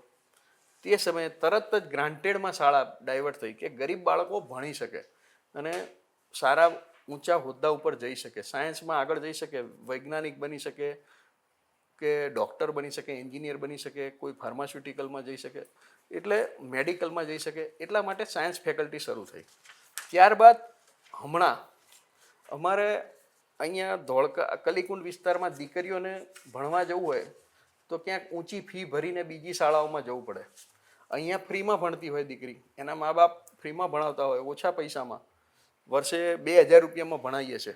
તે સમયે તરત જ ગ્રાન્ટેડમાં શાળા ડાયવર્ટ થઈ કે ગરીબ બાળકો ભણી શકે અને સારા ઊંચા હોદ્દા ઉપર જઈ શકે, સાયન્સમાં આગળ જઈ શકે, વૈજ્ઞાનિક બની શકે કે ડૉક્ટર બની શકે, એન્જિનિયર બની શકે, કોઈ ફાર્માસ્યુટિકલમાં જઈ શકે, એટલે મેડિકલમાં જઈ શકે. એટલા માટે સાયન્સ ફેકલ્ટી શરૂ થઈ. ત્યારબાદ હમણાં અમારે અહીંયા ધોળકા કલીકુંડ વિસ્તારમાં દીકરીઓને ભણવા જવું હોય તો ક્યાંક ઊંચી ફી ભરીને બીજી શાળાઓમાં જવું પડે. અહીંયા ફ્રીમાં ભણતી હોય દીકરી, એના મા બાપ ફ્રીમાં ભણાવતા હોય ઓછા પૈસામાં, વર્ષે 2000 રૂપિયામાં ભણાવીએ છે.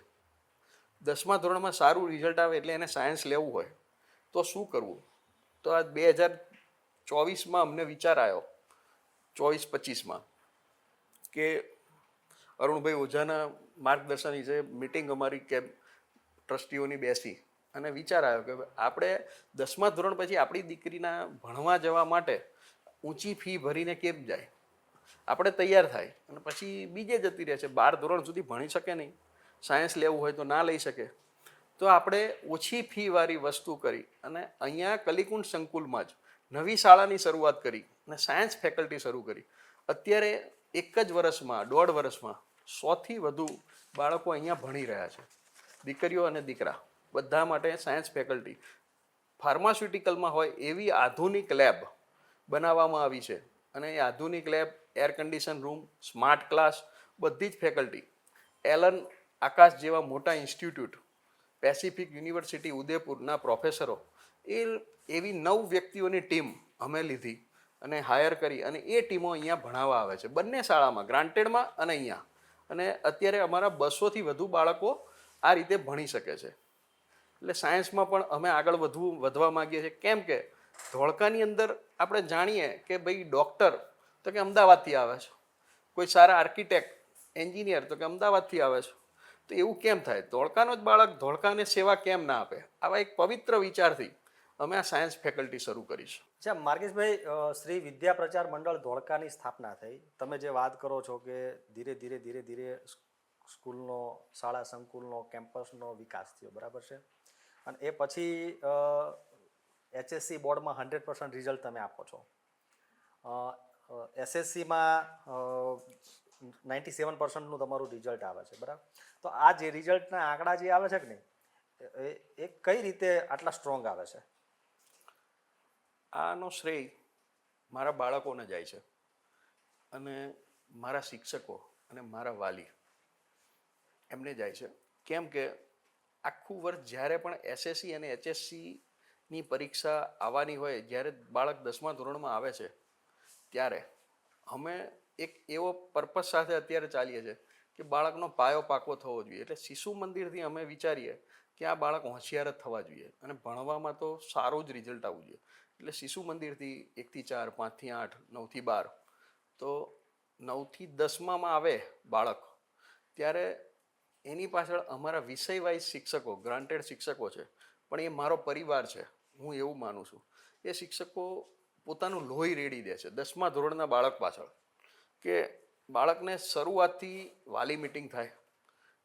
10મા ધોરણમાં સારું રિઝલ્ટ આવે એટલે એને સાયન્સ લેવું હોય તો શું કરવું? તો આ 2024માં અમને વિચાર આવ્યો, 24-25માં, કે અરુણભાઈ ઓઝાના માર્ગદર્શન નીચે મિટિંગ અમારી કેબ ટ્રસ્ટીઓની બેસી અને વિચાર આવ્યો કે આપણે 10મા ધોરણ પછી આપણી દીકરીના ભણવા જવા માટે ઊંચી ફી ભરીને કેમ જાય? આપણે તૈયાર થાય અને પછી બીજે જતી રહે છે, 12 ધોરણ સુધી ભણી શકે નહીં, સાયન્સ લેવું હોય તો ના લઈ શકે. તો આપણે ઓછી ફીવાળી વસ્તુ કરી અને અહીંયા કલીકુંડ સંકુલમાં જ નવી શાળાની શરૂઆત કરી અને સાયન્સ ફેકલ્ટી શરૂ કરી. અત્યારે એક જ વર્ષમાં, 1.5 વર્ષમાં 100થી વધુ બાળકો અહીંયા ભણી રહ્યા છે, દીકરીઓ અને દીકરા બધા માટે સાયન્સ ફેકલ્ટી. ફાર્માસ્યુટિકલમાં હોય એવી આધુનિક લેબ બનાવવામાં આવી છે અને એ આધુનિક lab, air condition room, smart class, બધી જ ફેકલ્ટી, એલન આકાશ જેવા મોટા ઇન્સ્ટિટ્યૂટ, પેસિફિક યુનિવર્સિટી ઉદયપુરના પ્રોફેસરો, એવી 9 વ્યક્તિઓની ટીમ અમે લીધી અને હાયર કરી અને એ ટીમો અહીંયા ભણાવવા આવે છે, બંને શાળામાં, ગ્રાન્ટેડમાં અને અહીંયા. અને અત્યારે અમારા 200થી વધુ બાળકો આ રીતે ભણી શકે છે. એટલે સાયન્સમાં પણ અમે આગળ વધવા માંગીએ છીએ. કેમ કે ધોળકાની અંદર આપણે જાણીએ કે ભાઈ ડૉક્ટર તો કે અમદાવાદથી આવે છે, કોઈ સારા આર્કિટેક્ટ, એન્જિનિયર તો કે અમદાવાદથી આવે છે. તો એવું કેમ થાય? ધોળકાનો જ બાળક ધોળકાને સેવા કેમ ના આપે? આવા એક પવિત્ર વિચારથી અમે આ સાયન્સ ફેકલ્ટી શરૂ કરી છે. અચ્છા માર્કેશભાઈ, શ્રી વિદ્યા પ્રચાર મંડળ ધોળકાની સ્થાપના થઈ. તમે જે વાત કરો છો કે ધીરે ધીરે સ્કૂલનો, શાળા સંકુલનો, કેમ્પસનો વિકાસ થયો, બરાબર છે, અને એ પછી HSC બોર્ડમાં 100% રિઝલ્ટ તમે આપો છો. SSCમાં 97%નું તમારું રિઝલ્ટ આવે છે, બરાબર? તો આ જે રિઝલ્ટના આંકડા જે આવે છે કે નહીં, એ કઈ રીતે આટલા સ્ટ્રોંગ આવે છે? આનો શ્રેય મારા બાળકોને જાય છે અને મારા શિક્ષકો અને મારા વાલી એમને જાય છે. કેમ કે આખું વર્ષ જ્યારે પણ SSC અને HSCની પરીક્ષા આવવાની હોય, જ્યારે બાળક 10મા ધોરણમાં આવે છે, ત્યારે અમે એક એવો પર્પસ સાથે અત્યારે ચાલીએ છીએ કે બાળકનો પાયો પાકો થવો જોઈએ. એટલે શિશુ મંદિરથી અમે વિચારીએ કે આ બાળક હોશિયાર જ થવા જોઈએ અને ભણવામાં તો સારું જ રિઝલ્ટ આવવું જોઈએ. એટલે શિશુ મંદિરથી 1થી 4, 5થી 8, 9થી 12, તો 9થી 10માં આવે બાળક, ત્યારે એની પાછળ અમારા વિષય વાઇઝ શિક્ષકો, ગ્રાન્ટેડ શિક્ષકો છે, પણ એ મારો પરિવાર છે, હું એવું માનું છું. એ શિક્ષકો પોતાનું લોહી રેડી દે છે 10મા ધોરણના બાળક પાછળ. કે બાળકને શરૂઆતથી વાલી મિટિંગ થાય.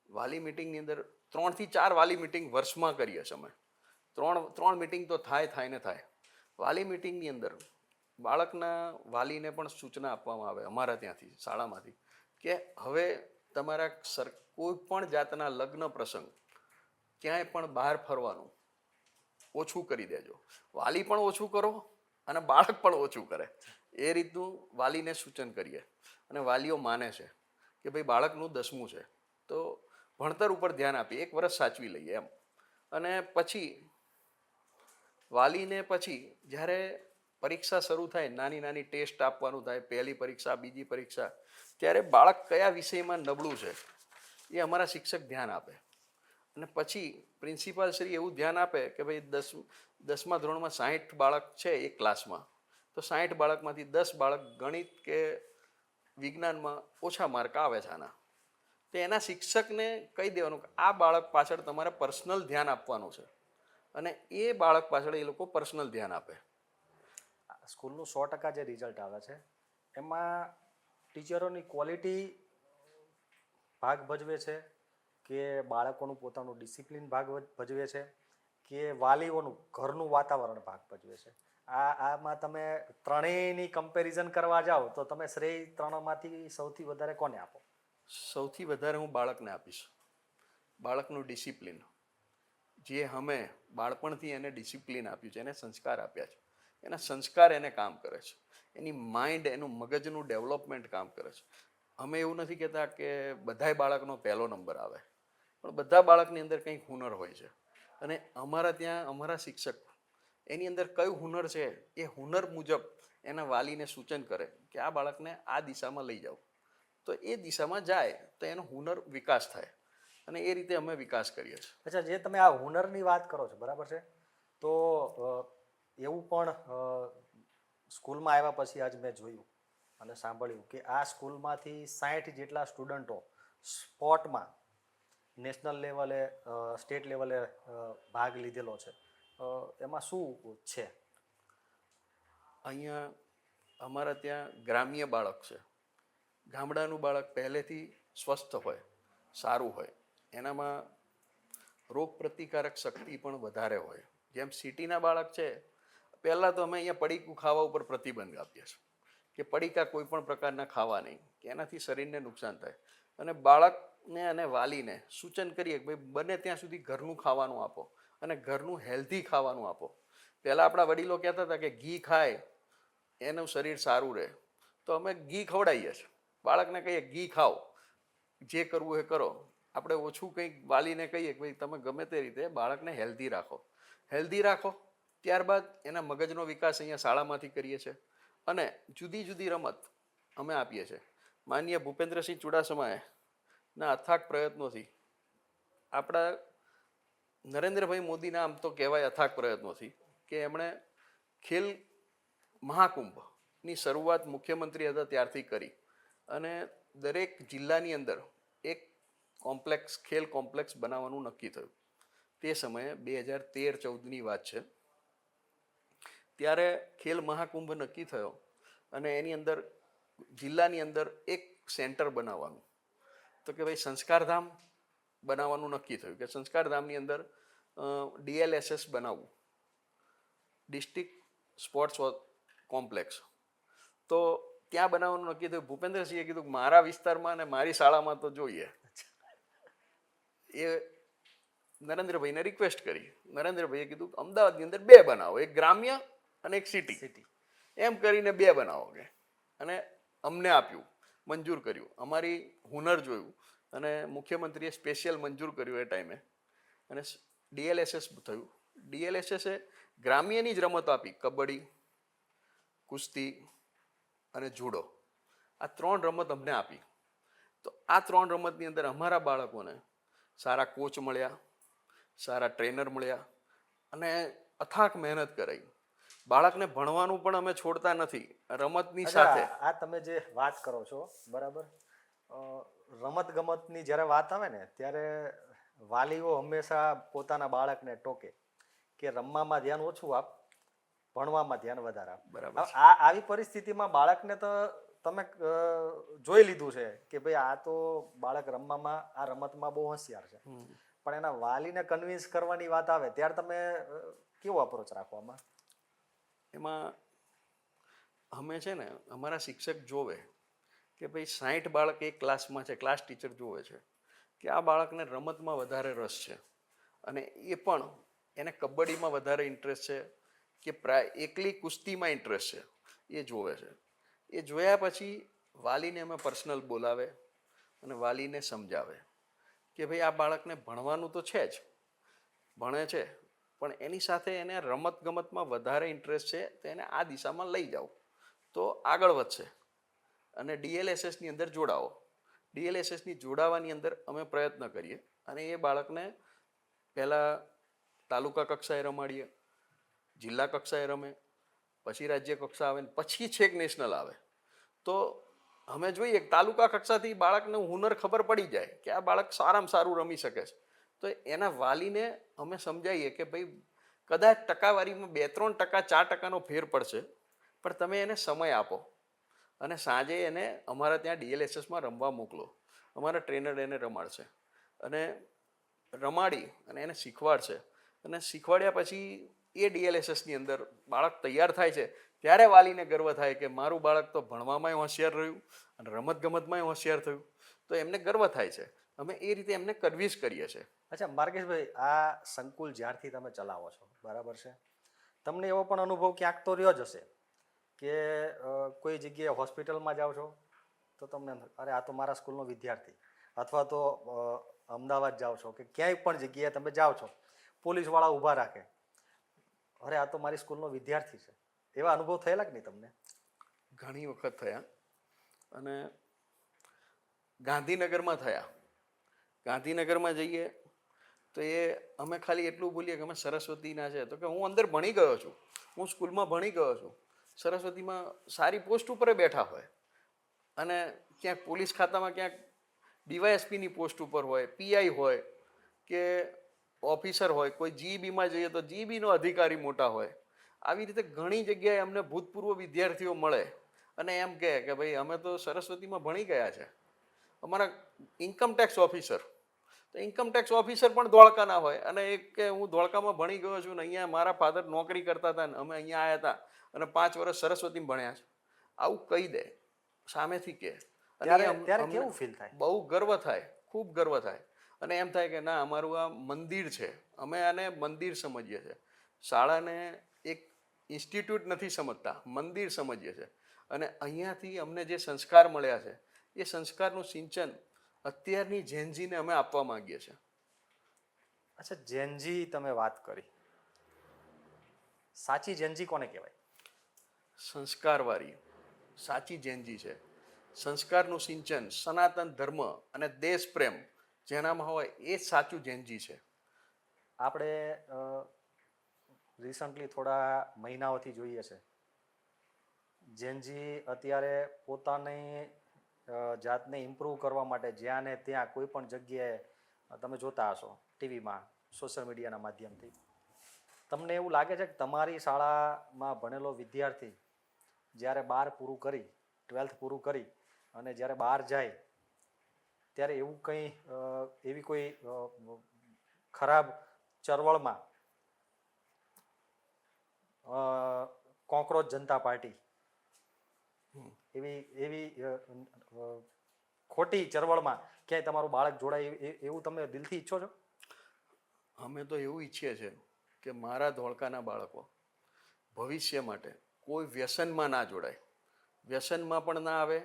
વાલી મિટિંગની અંદર 3થી 4 વાલી મિટિંગ વર્ષમાં કરીએ છીએ અમે. 3 મિટિંગ તો થાય ને થાય. વાલી મિટિંગની અંદર બાળકના વાલીને પણ સૂચના આપવામાં આવે અમારા ત્યાંથી, શાળામાંથી, કે હવે તમારા કોઈ પણ જાતના લગ્ન પ્રસંગ ક્યાંય પણ બહાર ફરવાનું ઓછું કરી દેજો. વાલી પણ ઓછું કરો અને બાળક પણ ઓછું કરે. એ રીતનું વાલીને સૂચન કરીએ અને વાલીઓ માને છે કે ભાઈ બાળકનું 10મું છે તો ભણતર ઉપર ધ્યાન આપીએ, 1 વર્ષ સાચવી લઈએ એમ. અને પછી વાલીને પછી જ્યારે પરીક્ષા શરૂ થાય, નાની નાની ટેસ્ટ આપવાનું થાય, પહેલી પરીક્ષા, બીજી પરીક્ષા, ત્યારે બાળક કયા વિષયમાં નબળું છે એ અમારા શિક્ષક ધ્યાન આપે. અને પછી પ્રિન્સિપાલ શ્રી એવું ધ્યાન આપે કે ભાઈ 10મા ધોરણમાં 60 બાળક છે એક ક્લાસમાં, તો 60 બાળકમાંથી 10 બાળક ગણિત કે વિજ્ઞાનમાં ઓછા માર્ક આવે છે આના, તો એના શિક્ષકને કહી દેવાનું કે આ બાળક પાછળ તમારે પર્સનલ ધ્યાન આપવાનું છે. અને એ બાળક પાછળ એ લોકો પર્સનલ ધ્યાન આપે. સ્કૂલનું 100% જે રિઝલ્ટ આવે છે એમાં ટીચરોની ક્વોલિટી ભાગ ભજવે છે કે બાળકોનું પોતાનું ડિસિપ્લિન ભાગ ભજવે છે કે વાલીઓનું ઘરનું વાતાવરણ ભાગ ભજવે છે? આમાં તમે ત્રણેયની કમ્પેરિઝન કરવા જાઓ તો તમે શ્રેય ત્રણમાંથી સૌથી વધારે કોને આપો? સૌથી વધારે હું બાળકને આપીશ. બાળકનું ડિસિપ્લિન, જે અમે બાળપણથી એને ડિસિપ્લિન આપ્યું છે, એને સંસ્કાર આપ્યા છે, એના સંસ્કાર એને કામ કરે છે, એની માઇન્ડ, એનું મગજનું ડેવલપમેન્ટ કામ કરે છે. અમે એવું નથી કહેતા કે બધાય બાળકનો પહેલો નંબર આવે, પણ બધા બાળકની અંદર કંઈક હુનર હોય છે. અને અમારા ત્યાં અમારા શિક્ષક એની અંદર કયું હુનર છે એ હુનર મુજબ એના વાલીને સૂચન કરે કે આ બાળકને આ દિશામાં લઈ જાઓ, તો એ દિશામાં જાય તો એનો હુનર વિકાસ થાય. અને એ રીતે અમે વિકાસ કરીએ છીએ. અચ્છા, જે તમે આ હુનરની વાત કરો છો, બરાબર છે, તો એવું પણ સ્કૂલમાં આવ્યા પછી આજ મેં જોયું અને સાંભળ્યું કે આ સ્કૂલમાંથી 60 જેટલા સ્ટુડન્ટો સ્પોર્ટમાં નેશનલ લેવલે, સ્ટેટ લેવલે ભાગ લીધેલો છે. એમાં શું છે? અહીંયા અમારા ત્યાં ગ્રામ્ય બાળક છે. ગામડાનું બાળક પહેલેથી સ્વસ્થ હોય, સારું હોય, એનામાં રોગ પ્રતિકારક શક્તિ પણ વધારે હોય. જેમ સિટીના બાળક છે, પહેલાં તો અમે અહીંયા પડીકું ખાવા ઉપર પ્રતિબંધ આપીએ છીએ કે પડીકા કોઈ પણ પ્રકારના ખાવા નહીં, કે એનાથી શરીરને નુકસાન થાય. અને બાળકને અને વાલીને સૂચન કરીએ કે ભાઈ બને ત્યાં સુધી ઘરનું ખાવાનું આપો અને ઘરનું હેલ્ધી ખાવાનું આપો. પહેલાં આપણા વડીલો કહેતા હતા કે ઘી ખાય એનું શરીર સારું રહે, તો અમે ઘી ખવડાવીએ છીએ. બાળકને કહીએ ઘી ખાઓ, જે કરવું એ કરો. આપણે ઓછું કંઈક વાલીને કહીએ કે ભાઈ તમે ગમે તે રીતે બાળકને હેલ્ધી રાખો. હેલ્ધી રાખો, ત્યારબાદ એના મગજનો વિકાસ અહીંયા શાળામાંથી કરીએ છીએ. અને જુદી જુદી રમત અમે આપીએ છીએ. માનનીય ભૂપેન્દ્રસિંહ ચુડાસમાના અથાગ પ્રયત્નોથી, આપણા નરેન્દ્રભાઈ મોદીના આમ તો કહેવાય અથાગ પ્રયત્નોથી, કે એમણે ખેલ મહાકુંભની શરૂઆત મુખ્યમંત્રી હતા ત્યારથી કરી અને દરેક જિલ્લાની અંદર એક કોમ્પ્લેક્સ, ખેલ કોમ્પ્લેક્સ બનાવવાનું નક્કી થયું. તે સમયે 2013-14ની વાત છે. ત્યારે ખેલ મહાકુંભ નક્કી થયો અને એની અંદર જિલ્લાની અંદર એક સેન્ટર બનાવવાનું. તો કે ભાઈ સંસ્કારધામ બનાવવાનું નક્કી થયું કે સંસ્કારધામની અંદર DLSS બનાવવું, ડિસ્ટ્રિક્ટ સ્પોર્ટ્સ કોમ્પ્લેક્સ. તો ત્યાં બનાવવાનું નક્કી થયું. ભૂપેન્દ્રસિંહે કીધું કે મારા વિસ્તારમાં અને મારી શાળામાં તો જોઈએ. એ નરેન્દ્રભાઈને રિક્વેસ્ટ કરી. નરેન્દ્રભાઈએ કીધું અમદાવાદની અંદર 2 બનાવો, એક ગ્રામ્ય અને એક સિટી. એમ કરીને 2 બનાવો કે. અને અમને આપ્યું, મંજૂર કર્યું, અમારી હુનર જોયું અને મુખ્યમંત્રીએ સ્પેશિયલ મંજૂર કર્યું એ ટાઈમે અને DLSS થયું. DLSSએ ગ્રામ્યની જ રમતો આપી, કબડ્ડી, કુસ્તી અને જુડો. આ 3 રમત અમને આપી. તો આ 3 રમતની અંદર અમારા બાળકોને સારા કોચ મળ્યા, સારા ટ્રેનર મળ્યા અને અથાક મહેનત કરાઈ. બાળકને ભણવાનું પણ અમે છોડતા નથી રમતની સાથે. આ તમે જે વાત કરો છો, બરાબર, રમત ગમતની જ્યારે વાત આવે ને ત્યારે વાલીઓ હંમેશા પોતાના બાળકને ટોકે કે રમવામાં ધ્યાન ઓછું આપ, ભણવામાં ધ્યાન વધારે આપ. બરાબર. આવી પરિસ્થિતિમાં બાળકને તો તમે જોઈ લીધું છે કે ભાઈ આ તો બાળક રમવામાં, આ રમતમાં બહુ હોશિયાર છે, પણ એના વાલીને કન્વિન્સ કરવાની વાત આવે ત્યારે તમે કેવો અપ્રોચ રાખવામાં? એમાં અમે છે ને, અમારા શિક્ષક જોવે કે ભાઈ 60 બાળક એક ક્લાસમાં છે, ક્લાસ ટીચર જોવે છે કે આ બાળકને રમતમાં વધારે રસ છે અને એ પણ એને કબડ્ડીમાં વધારે ઇન્ટરેસ્ટ છે કે એકલી કુસ્તીમાં ઇન્ટરેસ્ટ છે, એ જોવે છે. એ જોયા પછી વાલીને અમે પર્સનલ બોલાવે અને વાલીને સમજાવે કે ભાઈ આ બાળકને ભણવાનું તો છે જ, ભણે છે, પણ એની સાથે એને રમત ગમતમાં વધારે ઇન્ટરેસ્ટ છે, તો એને આ દિશામાં લઈ જાઓ તો આગળ વધશે અને ડીએલએસએસની અંદર જોડાવો. ડીએલએસએસની જોડાવાની અંદર અમે પ્રયત્ન કરીએ અને એ બાળકને પહેલાં તાલુકા કક્ષાએ રમાડીએ, જિલ્લા કક્ષાએ રમે, પછી રાજ્ય કક્ષા આવે ને પછી છેક નેશનલ આવે. તો અમે જોઈએ તાલુકા કક્ષાથી બાળકને હુનર ખબર પડી જાય કે આ બાળક સારામાં સારું રમી શકે છે, તો એના વાલીને અમે સમજાવીએ કે ભાઈ કદાચ ટકાવારીમાં 2-3%, 4%નો ફેર પડશે, પણ તમે એને સમય આપો અને સાંજે એને અમારા ત્યાં ડીએલએસએસમાં રમવા મોકલો. અમારા ટ્રેનર એને રમાડશે અને રમાડી અને એને શીખવાડશે અને શીખવાડ્યા પછી એ ડીએલએસએસની અંદર બાળક તૈયાર થાય છે ત્યારે વાલીને ગર્વ થાય કે મારું બાળક તો ભણવામાં હોશિયાર રહ્યું અને રમતગમતમાં હોશિયાર થયું, તો એમને ગર્વ થાય છે. અમે એ રીતે એમને કન્વિન્સ કરીએ છીએ. અચ્છા માર્કેશભાઈ, આ સંકુલ જ્યારથી તમે ચલાવો છો, બરાબર છે, તમને એવો પણ અનુભવ ક્યાંક તો રહ્યો જ હશે કે કોઈ જગ્યાએ હોસ્પિટલમાં જાઓ છો તો તમને અરે આ તો મારા સ્કૂલનો વિદ્યાર્થી, અથવા તો અમદાવાદ જાઓ છો કે ક્યાંય પણ જગ્યાએ તમે જાઓ છો, પોલીસવાળા ઊભા રાખે, અરે આ તો મારી સ્કૂલનો વિદ્યાર્થી છે. એવા અનુભવ થયેલા કે નહીં તમને? ઘણી વખત થયા અને ગાંધીનગરમાં થયા. ગાંધીનગરમાં જઈએ તો એ અમે ખાલી એટલું બોલીએ કે અમે સરસ્વતીના છે, તો કે હું અંદર ભણી ગયો છું, હું સ્કૂલમાં ભણી ગયો છું. સરસ્વતીમાં સારી પોસ્ટ ઉપર બેઠા હોય અને ક્યાંક પોલીસ ખાતામાં ક્યાંક ડીવાયએસપીની પોસ્ટ ઉપર હોય, પીઆઈ હોય કે ઓફિસર હોય, કોઈ જીઈબીમાં જઈએ તો જીઈબીનો અધિકારી મોટા હોય. આવી રીતે ઘણી જગ્યાએ અમને ભૂતપૂર્વ વિદ્યાર્થીઓ મળે અને એમ કહે કે ભાઈ અમે તો સરસ્વતીમાં ભણી ગયા છે. અમારા ઇન્કમટેક્સ ઓફિસર, તો ઇન્કમટેક્સ ઓફિસર પણ ધોળકાના હોય અને એક કે હું ધોળકામાં ભણી ગયો છું ને અહીંયા મારા ફાધર નોકરી કરતા હતા ને અમે અહીંયા આવ્યા હતા અને 5 વર્ષ સરસ્વતીમાં ભણ્યા છે. આવું કહી દે સામેથી કે, ત્યારે કેવું ફીલ થાય? બહુ ગર્વ થાય, ખૂબ ગર્વ થાય અને એમ થાય કે ના અમારું આ મંદિર છે, અમે આને મંદિર સમજીએ છીએ. શાળાને એક ઇન્સ્ટિટ્યૂટ નથી સમજતા, મંદિર સમજીએ છીએ અને અહીંયાથી અમને જે સંસ્કાર મળ્યા છે એ સંસ્કારનું સિંચન અત્યારની જેનજીને અમે આપવા માંગીએ છીએ. અચ્છા, જેનજી તમે વાત કરી, સાચી જેનજી કોને કહેવાય? સંસ્કારવાળી સાચી જેનજી છે. સંસ્કારનું સિંચન, સનાતન ધર્મ અને દેશ પ્રેમ જેનામાં હોય એ જ સાચું જેનજી છે. આપણે રિસન્ટલી થોડા મહિનાઓથી જોઈએ છે જેનજી અત્યારે પોતાની જાતને ઇમ્પ્રૂવ કરવા માટે જ્યાં ને ત્યાં કોઈ પણ જગ્યાએ તમે જોતા હશો ટીવીમાં, સોશિયલ મીડિયાના માધ્યમથી. તમને એવું લાગે છે કે તમારી શાળામાં ભણેલો વિદ્યાર્થી જ્યારે 12 પૂરું કરી, 12th પૂરું કરી અને જ્યારે બહાર જાય ત્યારે એવું કંઈ એવી કોઈ ખરાબ ચળવળમાં કોકરોચ જનતા પાર્ટી એવી ખોટી ચળવળમાં ક્યાંય તમારું બાળક જોડાય એવું તમે દિલથી ઈચ્છો છો? અમે તો એવું ઈચ્છીએ છીએ કે મારા ધોળકાના બાળકો ભવિષ્ય માટે કોઈ વ્યસનમાં ના જોડાય, વ્યસનમાં પણ ના આવે,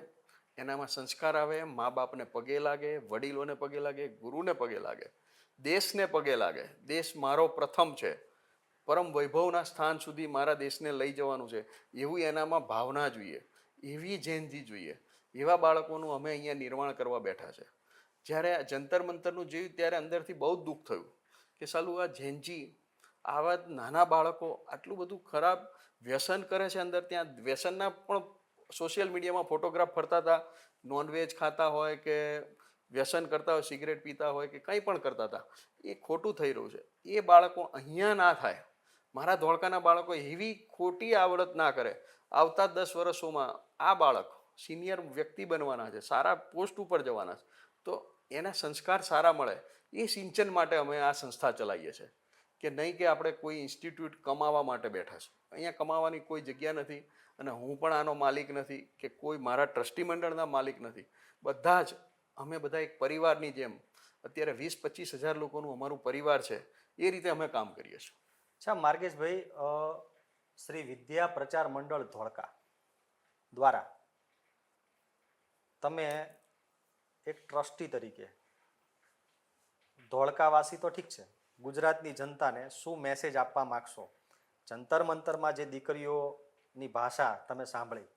એનામાં સંસ્કાર આવે, મા બાપને પગે લાગે, વડીલોને પગે લાગે, ગુરુને પગે લાગે, દેશને પગે લાગે. દેશ મારો પ્રથમ છે, પરમ વૈભવના સ્થાન સુધી મારા દેશને લઈ જવાનું છે, એવું એનામાં ભાવના જોઈએ, એવી જેનજી જોઈએ. એવા બાળકોનું અમે અહીંયા નિર્માણ કરવા બેઠા છે. જ્યારે આ જંતર મંતરનું જોયું ત્યારે અંદરથી બહુ જ દુઃખ થયું કે સાલું આ જેનજી આવા નાના બાળકો આટલું બધું ખરાબ વ્યસન કરે છે. અંદર ત્યાં વ્યસનના પણ સોશિયલ મીડિયામાં ફોટોગ્રાફ ફરતા હતા, નોનવેજ ખાતા હોય કે વ્યસન કરતા હોય, સિગરેટ પીતા હોય કે કંઈ પણ કરતા હતા. એ ખોટું થઈ રહ્યું છે. એ બાળકો અહીંયા ના થાય, મારા ધોળકાના બાળકો એવી ખોટી આવડત ના કરે. આવતા 10 વર્ષોમાં આ બાળક સિનિયર વ્યક્તિ બનવાના છે, સારા પોસ્ટ ઉપર જવાના છે, તો એના સંસ્કાર સારા મળે એ સિંચન માટે અમે આ સંસ્થા ચલાવીએ છીએ કે નહીં કે આપણે કોઈ ઇન્સ્ટિટ્યૂટ કમાવા માટે બેઠા છે. અહીંયા કમાવાની કોઈ જગ્યા નથી અને હું પણ આનો માલિક નથી કે કોઈ મારા ટ્રસ્ટી મંડળના માલિક નથી. બધા જ અમે બધા એક પરિવારની જેમ અત્યારે 20-25 હજાર લોકોનું અમારું પરિવાર છે એ રીતે અમે કામ કરીએ છીએ. અચ્છા માર્ગેશભાઈ, શ્રી વિદ્યા પ્રચાર મંડળ ધોળકા દ્વારા તમે એક ટ્રસ્ટી તરીકે ધોળકાવાસી તો ઠીક છે, ગુજરાતની જનતાને શું મેસેજ આપવા માગશો? જંતર મંતરમાં જે દીકરીઓની ભાષા તમે સાંભળી,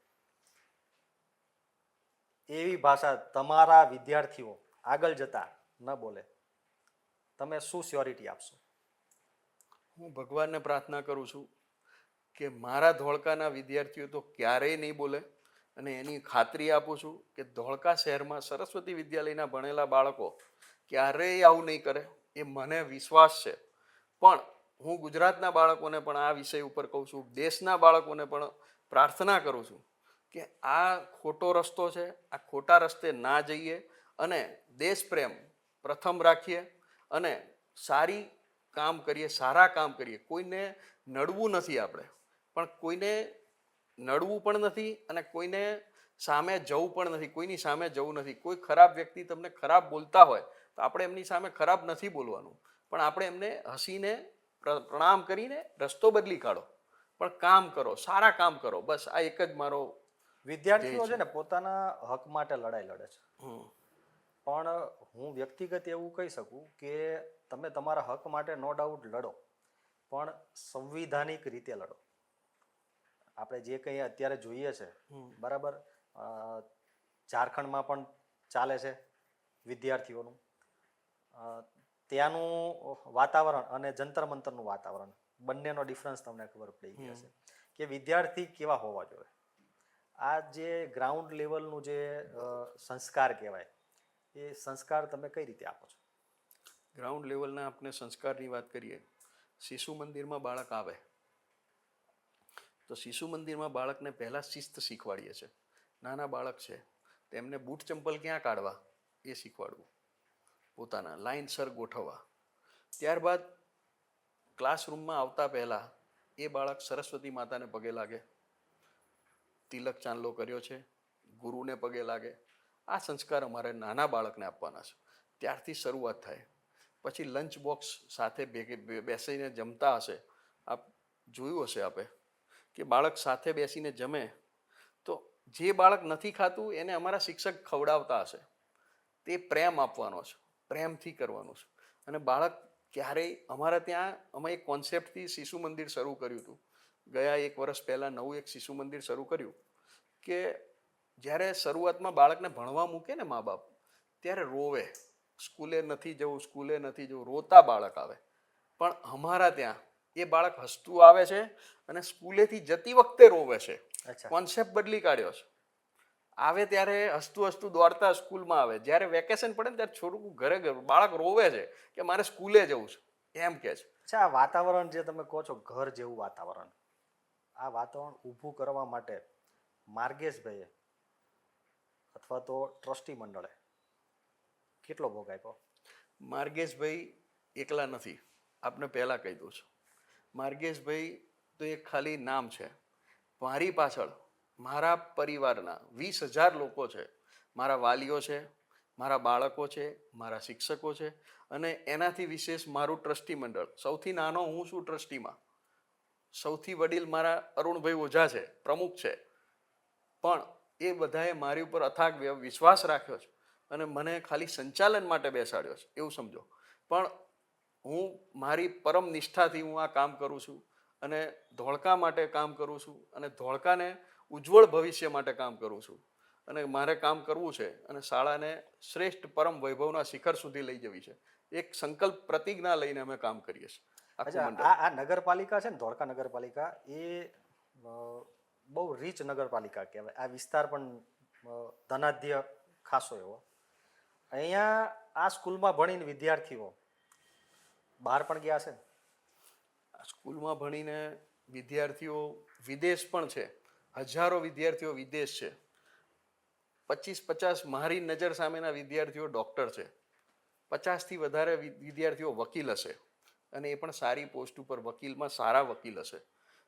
એવી ભાષા તમારા વિદ્યાર્થીઓ આગળ જતા ન બોલે, તમે શું સ્યોરિટી આપશો? હું ભગવાનને પ્રાર્થના કરું છું કે મારા ધોળકાના વિદ્યાર્થીઓ તો ક્યારેય નહીં બોલે અને એની ખાતરી આપું છું કે ધોળકા શહેરમાં સરસ્વતી વિદ્યાલયના ભણેલા બાળકો ક્યારેય આવું નહીં કરે, એ મને વિશ્વાસ છે. પણ હું ગુજરાતના બાળકોને પણ આ વિષય ઉપર કહું છું, દેશના બાળકોને પણ પ્રાર્થના કરું છું કે આ ખોટો રસ્તો છે, આ ખોટા રસ્તે ના જઈએ અને દેશ પ્રેમ પ્રથમ રાખીએ અને સારી કામ કરીએ, સારા કામ કરીએ. કોઈને નડવું નથી આપણે, પણ કોઈને નડવું પણ નથી અને કોઈને સામે જવું પણ નથી, કોઈની સામે જવું નથી. કોઈ ખરાબ વ્યક્તિ તમને ખરાબ બોલતા હોય તો આપણે એમની સામે ખરાબ નથી બોલવાનું, પણ આપણે એમને હસીને પ્રણામ કરીને રસ્તો બદલી કાઢો, પણ કામ કરો, સારા કામ કરો. બસ આ એક જ મારો વિદ્યાર્થીઓ છે ને પોતાના હક માટે લડાઈ લડે છે, હમ પણ હું વ્યક્તિગત એવું કહી શકું કે તમે તમારા હક માટે નો ડાઉટ લડો, પણ સંવિધાનિક રીતે લડો. આપણે જે કંઈ અત્યારે જોઈએ છે બરાબર, ઝારખંડમાં પણ ચાલે છે વિદ્યાર્થીઓનું, ત્યાંનું વાતાવરણ અને જંતર મંતરનું વાતાવરણ બંનેનો ડિફરન્સ તમને ખબર પડી ગઈ હશે કે વિદ્યાર્થી કેવા હોવા જોઈએ. આ જે ગ્રાઉન્ડ લેવલનું જે સંસ્કાર કહેવાય, એ સંસ્કાર તમે કઈ રીતે આપો છો? ગ્રાઉન્ડ લેવલના આપણે સંસ્કારની વાત કરીએ, શિશુ મંદિરમાં બાળક આવે તો શિશુ મંદિરમાં બાળકને પહેલાં શિસ્ત શીખવાડીએ છીએ. નાના બાળક છે તેમને બૂટ ચંપલ ક્યાં કાઢવા એ શીખવાડવું, પોતાના લાઇનસર ગોઠવવા. ત્યારબાદ ક્લાસરૂમમાં આવતા પહેલાં એ બાળક સરસ્વતી માતાને પગે લાગે, તિલક ચાંદલો કર્યો છે, ગુરુને પગે લાગે. આ સંસ્કાર અમારે નાના બાળકને આપવાના છે. ત્યારથી શરૂઆત થાય. પછી લંચ બોક્સ સાથે બેસીને જમતા હશે, આપ જોયું હશે આપે કે બાળક સાથે બેસીને જમે તો જે બાળક નથી ખાતું એને અમારા શિક્ષક ખવડાવતા હશે. તે પ્રેમ આપવાનો છે, પ્રેમથી કરવાનું છે. અને બાળક ક્યારેય અમારા ત્યાં અમે એક કોન્સેપ્ટથી શિશુ મંદિર શરૂ કર્યું હતું. ગયા 1 વર્ષ પહેલાં નવું એક શિશુ મંદિર શરૂ કર્યું કે જ્યારે શરૂઆતમાં બાળકને ભણવા મૂકે ને મા બાપ, ત્યારે રોવે, સ્કૂલે નથી જવું, રોતા બાળક આવે. પણ અમારા ત્યાં એ બાળક હસતું આવે છે અને સ્કૂલેથી જતી વખતે રોવે છે. કોન્સેપ્ટ બદલી કાઢ્યો છે. આવે ત્યારે હસતું દોડતા સ્કૂલમાં આવે, જ્યારે વેકેશન પડે ને ત્યારે છોકરું ઘરે બાળક રોવે છે કે મારે સ્કૂલે જવું છે એમ કે છે. અચ્છા, આ વાતાવરણ જે તમે કહો છો ઘર જેવું વાતાવરણ, આ વાતાવરણ ઊભું કરવા માટે માર્ગેશભાઈએ અથવા તો ટ્રસ્ટી મંડળે કેટલો ભોગ આપ્યો? માર્ગેશભાઈ એકલા નથી, આપને પહેલાં કહી દઉં છું. માર્ગેશભાઈ તો એક ખાલી નામ છે. મારી પાછળ મારા પરિવારના 20,000 લોકો છે. મારા વાલીઓ છે, મારા બાળકો છે, મારા શિક્ષકો છે અને એનાથી વિશેષ મારું ટ્રસ્ટી મંડળ. સૌથી નાનો હું છું ટ્રસ્ટીમાં, સૌથી વડીલ મારા અરુણભાઈ ઓઝા છે, પ્રમુખ છે. પણ એ બધાએ મારી ઉપર અથાગ વિશ્વાસ રાખ્યો છે અને મને ખાલી સંચાલન માટે બેસાડ્યો છે એવું સમજો. પણ હું મારી પરમ નિષ્ઠાથી હું આ કામ કરું છું અને ધોળકા માટે કામ કરું છું અને ધોળકાને ઉજ્જવળ ભવિષ્ય માટે કામ કરું છું. અને મારે કામ કરવું છે અને શાળાને શ્રેષ્ઠ પરમ વૈભવના શિખર સુધી લઈ જવી છે. એક સંકલ્પ પ્રતિજ્ઞા લઈને અમે કામ કરીએ છીએ. આ નગરપાલિકા છે ને, ધોળકા નગરપાલિકા, એ બહુ રીચ નગરપાલિકા કહેવાય. આ વિસ્તાર પણ ધનાઢ્ય ખાસો એવો. અહીંયા આ સ્કૂલમાં ભણીને વિદ્યાર્થીઓ બહાર પણ ગયા છે. સ્કૂલમાં ભણીને વિદ્યાર્થીઓ વિદેશ પણ છે. હજારો વિદ્યાર્થીઓ વિદેશ છે. 25-50 મારી નજર સામેના વિદ્યાર્થીઓ ડૉક્ટર છે. 50થી વધારે વિદ્યાર્થીઓ વકીલ હશે અને એ પણ સારી પોસ્ટ ઉપર વકીલમાં સારા વકીલ હશે.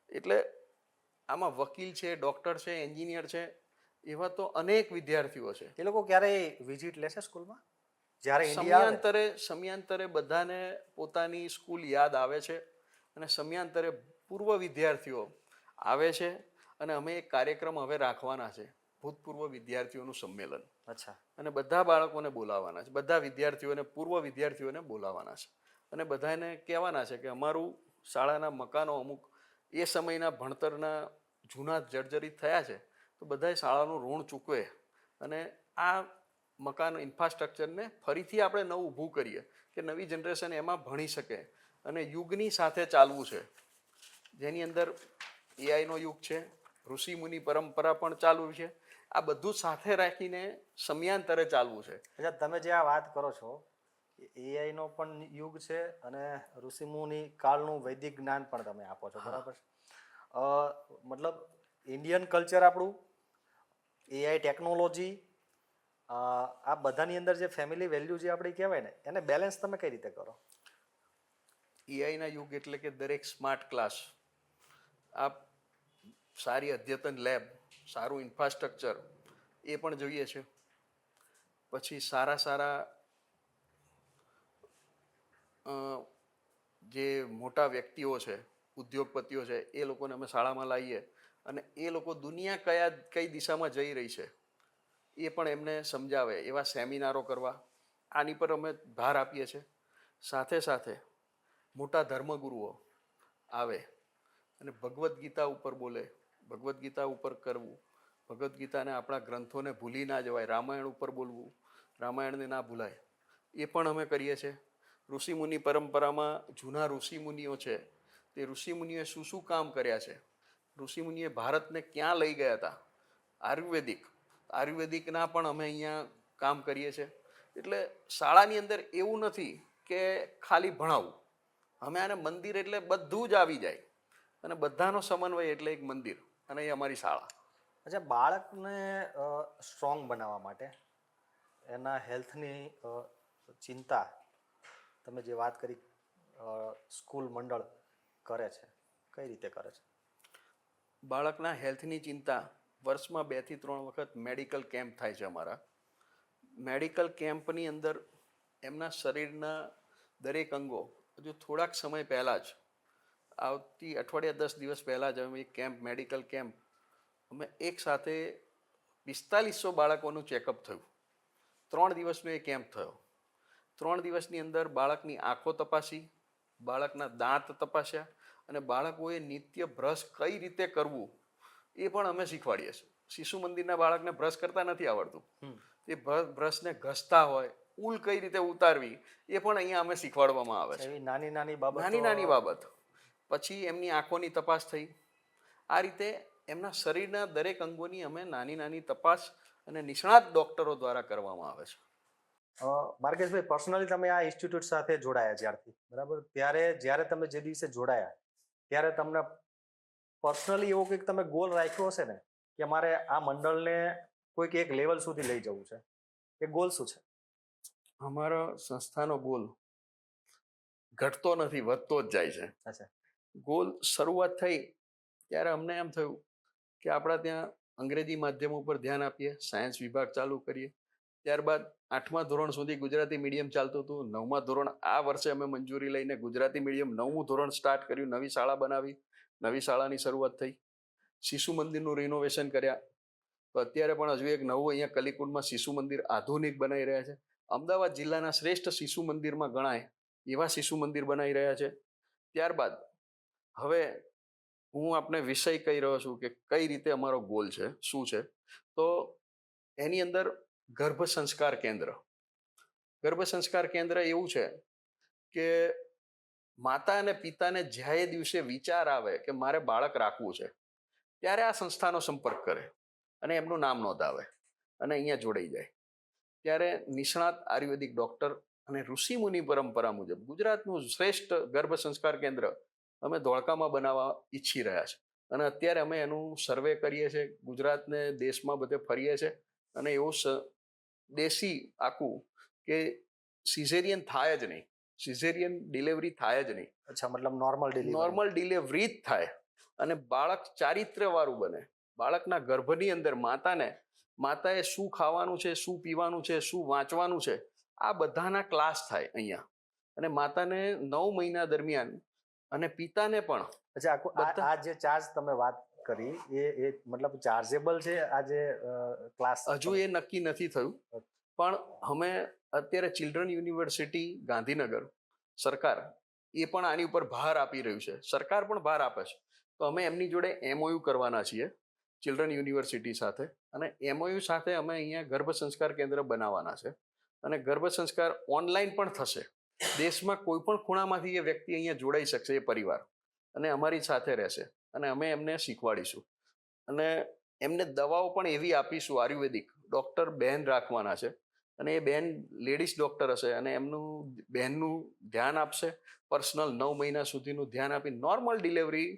એટલે આમાં વકીલ છે, ડૉક્ટર છે, એન્જિનિયર છે, એવા તો અનેક વિદ્યાર્થીઓ છે. એ લોકો ક્યારેય વિઝિટ લેશે સ્કૂલમાં જ્યારે ઇન્ડિયા આવે? સમયાંતરે બધાને પોતાની સ્કૂલ યાદ આવે છે અને સમયાંતરે પૂર્વ વિદ્યાર્થીઓ આવે છે અને અમે એક કાર્યક્રમ હવે રાખવાના છે, ભૂતપૂર્વ વિદ્યાર્થીઓનું સંમેલન. અચ્છા. અને બધા બાળકોને બોલાવવાના છે, બધા વિદ્યાર્થીઓને, પૂર્વ વિદ્યાર્થીઓને બોલાવવાના છે અને બધાને કહેવાના છે કે અમારું શાળાના મકાનો અમુક એ સમયના ભણતરના જૂના જર્જરિત થયા છે, તો બધાએ શાળાનું ઋણ ચૂકવે અને આ મકાન ઇન્ફ્રાસ્ટ્રક્ચરને ફરીથી આપણે નવું ઊભું કરીએ કે નવી જનરેશન એમાં ભણી શકે અને યુગની સાથે ચાલવું છે, જેની અંદર એઆઈનો યુગ છે, ઋષિમુનિ પરંપરા પણ ચાલુ છે. આ બધું સાથે રાખીને સમયાંતરે ચાલવું છે. અચ્છા, તમે જે આ વાત કરો છો એઆઈ નો પણ યુગ છે અને ઋષિમુનિ કાળનું વૈદિક જ્ઞાન પણ તમે આપો છો, બરાબર છે? મતલબ ઇન્ડિયન કલ્ચર આપણું, એઆઈ ટેકનોલોજી, આ બધાની અંદર જે ફેમિલી વેલ્યુ જે આપણી કહેવાય ને, એને બેલેન્સ તમે કઈ રીતે કરો? એઆઈના યુગ એટલે કે દરેક સ્માર્ટ ક્લાસ, આ સારી અદ્યતન લેબ, સારું ઇન્ફ્રાસ્ટ્રક્ચર એ પણ જોઈએ છે. પછી સારા જે મોટા વ્યક્તિઓ છે, ઉદ્યોગપતિઓ છે, એ લોકોને અમે શાળામાં લાવીએ અને એ લોકો દુનિયા કઈ દિશામાં જઈ રહી છે એ પણ એમને સમજાવે એવા સેમિનારો કરવા, આની પર અમે ભાર આપીએ છીએ. સાથે મોટા ધર્મગુરુઓ આવે અને ભગવદ્ ગીતા ઉપર બોલે, ભગવદ્ ગીતા ઉપર કરવું, ભગવદ્ ગીતાને આપણા ગ્રંથોને ભૂલી ના જવાય, રામાયણ ઉપર બોલવું, રામાયણને ના ભૂલાય, એ પણ અમે કરીએ છીએ. ઋષિમુનિ પરંપરામાં જૂના ઋષિમુનિઓ છે, તે ઋષિમુનિઓએ શું કામ કર્યા છે, ઋષિમુનિએ ભારતને ક્યાં લઈ ગયા હતા, આયુર્વેદિકના પણ અમે અહીંયા કામ કરીએ છીએ. એટલે શાળાની અંદર એવું નથી કે ખાલી ભણાવું, અમે આને મંદિર એટલે બધું જ આવી જાય અને બધાનો સમન્વય એટલે એક મંદિર, અને એ અમારી શાળા. અચ્છા, બાળકને સ્ટ્રોંગ બનાવવા માટે એના હેલ્થની ચિંતા તમે જે વાત કરી સ્કૂલ મંડળ કરે છે, કઈ રીતે કરે છે? બાળકના હેલ્થની ચિંતા વર્ષમાં 2 થી 3 વખત મેડિકલ કેમ્પ થાય છે અમારા. મેડિકલ કેમ્પની અંદર એમના શરીરના દરેક અંગો હજુ થોડાક સમય પહેલાં જ, આવતી અઠવાડિયા 10 દિવસ પહેલાં જ અમે એક કેમ્પ, મેડિકલ કેમ્પ, અમે એક સાથે 4500 બાળકોનું ચેકઅપ થયું. 3 દિવસનો એ કેમ્પ થયો. 3 દિવસની અંદર બાળકની આંખો તપાસી, બાળકના દાંત તપાસ્યા અને બાળકોએ નિત્ય બ્રશ કઈ રીતે કરવું એ પણ અમે શીખવાડીએ છીએ. શિશુ મંદિરના બાળકને બ્રશ કરતા નથી આવડતું, એ બ્રશને ઘસતા હોય, ઉલ કઈ રીતે ઉતારવી એ પણ અહીંયા અમે શીખવાડવામાં આવે છે. નાની બાબત. પછી એમની આંખોની તપાસ થઈ. આ રીતે એમના શરીરના દરેક અંગોની અમે નાની તપાસ અને નિષ્ણાત ડૉક્ટરો દ્વારા કરવામાં આવે છે. માર્કેશભાઈ, પર્સનલી તમે આ ઇન્સ્ટિટ્યૂટ સાથે જોડાયા જ્યારથી, બરાબર, ત્યારે જ્યારે તમે જે દિવસે જોડાયા ત્યારે તમને પર્સનલી એવો કંઈક તમે ગોલ રાખ્યો હશે ને કે મારે આ મંડળને કોઈક એક લેવલ સુધી લઈ જવું છે, એ ગોલ શું છે? અમારો સંસ્થાનો ગોલ ઘટતો નથી, વધતો જ જાય છે. અચ્છા. ગોલ શરૂઆત થઈ ત્યારે અમને એમ થયું કે આપણા ત્યાં અંગ્રેજી માધ્યમ ઉપર ધ્યાન આપીએ, સાયન્સ વિભાગ ચાલુ કરીએ. ત્યારબાદ 8મા ધોરણ સુધી ગુજરાતી મીડિયમ ચાલતું હતું. 9મા ધોરણ આ વર્ષે અમે મંજૂરી લઈને ગુજરાતી મીડિયમ 9મું ધોરણ સ્ટાર્ટ કર્યું, નવી શાળા બનાવી, નવી શાળાની શરૂઆત થઈ. શિશુ મંદિરનું રિનોવેશન કર્યા. તો અત્યારે પણ હજુ એક નવું અહીંયા કલીકુંડમાં શિશુ મંદિર આધુનિક બનાવી રહ્યા છે. અમદાવાદ જિલ્લાના શ્રેષ્ઠ શિશુ મંદિરમાં ગણાય એવા શિશુ મંદિર બનાવી રહ્યા છે. ત્યારબાદ હવે હું આપને વિષય કહી રહ્યો છું કે કઈ રીતે અમારો ગોલ છે, શું છે. તો એની અંદર ગર્ભ સંસ્કાર કેન્દ્ર એવું છે કે માતા અને પિતાને જ્યારે દિવસે વિચાર આવે કે મારે બાળક રાખવું છે, ત્યારે આ સંસ્થાનો સંપર્ક કરે અને એમનું નામ નોંધાવે અને અહીંયા જોડાઈ જાય. ત્યારે નિષ્ણાત આયુર્વેદિક ડૉક્ટર અને ઋષિમુનિ પરંપરા મુજબ ગુજરાતનું શ્રેષ્ઠ ગર્ભ સંસ્કાર કેન્દ્ર અમે ધોળકામાં બનાવવા ઈચ્છી રહ્યા છે. અને અત્યારે અમે એનું સર્વે કરીએ છીએ, ગુજરાતને દેશમાં બધે ફરીએ છીએ અને એવું દેશી આખું કે સિઝેરિયન થાય જ નહીં, સિઝેરિયન ડિલિવરી થાય જ નહીં. અચ્છા, મતલબ નોર્મલ ડિલિવરી જ થાય અને બાળક ચારિત્ર્યવાળું બને. બાળકના ગર્ભની અંદર માતાએ શું ખાવાનું છે, શું પીવાનું છે, શું વાંચવાનું છે, આ બધાના ક્લાસ થાય અહીંયા. અને માતાને 9 મહિના દરમિયાન અને પિતાને પણ. અચ્છા, આ જે ચાર્જ તમે વાત કરી એ મતલબ ચાર્જેબલ છે આ જે ક્લાસ? હજુ એ નક્કી નથી થયું, પણ અમે અત્યારે ચિલ્ડ્રન યુનિવર્સિટી ગાંધીનગર સરકાર એ પણ આની ઉપર ભાર આપી રહ્યું છે. સરકાર પણ ભાર આપે છે, તો અમે એમની જોડે MOU કરવાના છીએ ચિલ્ડ્રન યુનિવર્સિટી સાથે. અને MOU સાથે અમે અહીંયા ગર્ભ સંસ્કાર કેન્દ્ર બનાવવાના છે. અને ગર્ભ સંસ્કાર ઓનલાઈન પણ થશે. દેશમાં કોઈ પણ ખૂણામાંથી એ વ્યક્તિ અહીંયા જોડાઈ શકશે, એ પરિવાર, અને અમારી સાથે રહેશે. અને અમે એમને શીખવાડીશું. અને એમને દવાઓ પણ એવી આપીશું આયુર્વેદિક. ડૉક્ટર બહેન રાખવાના છે, અને એ બહેન લેડીઝ ડૉક્ટર હશે, અને એમનું બહેનનું ધ્યાન આપશે. પર્સનલ 9 મહિના સુધીનું ધ્યાન આપી નોર્મલ ડિલિવરી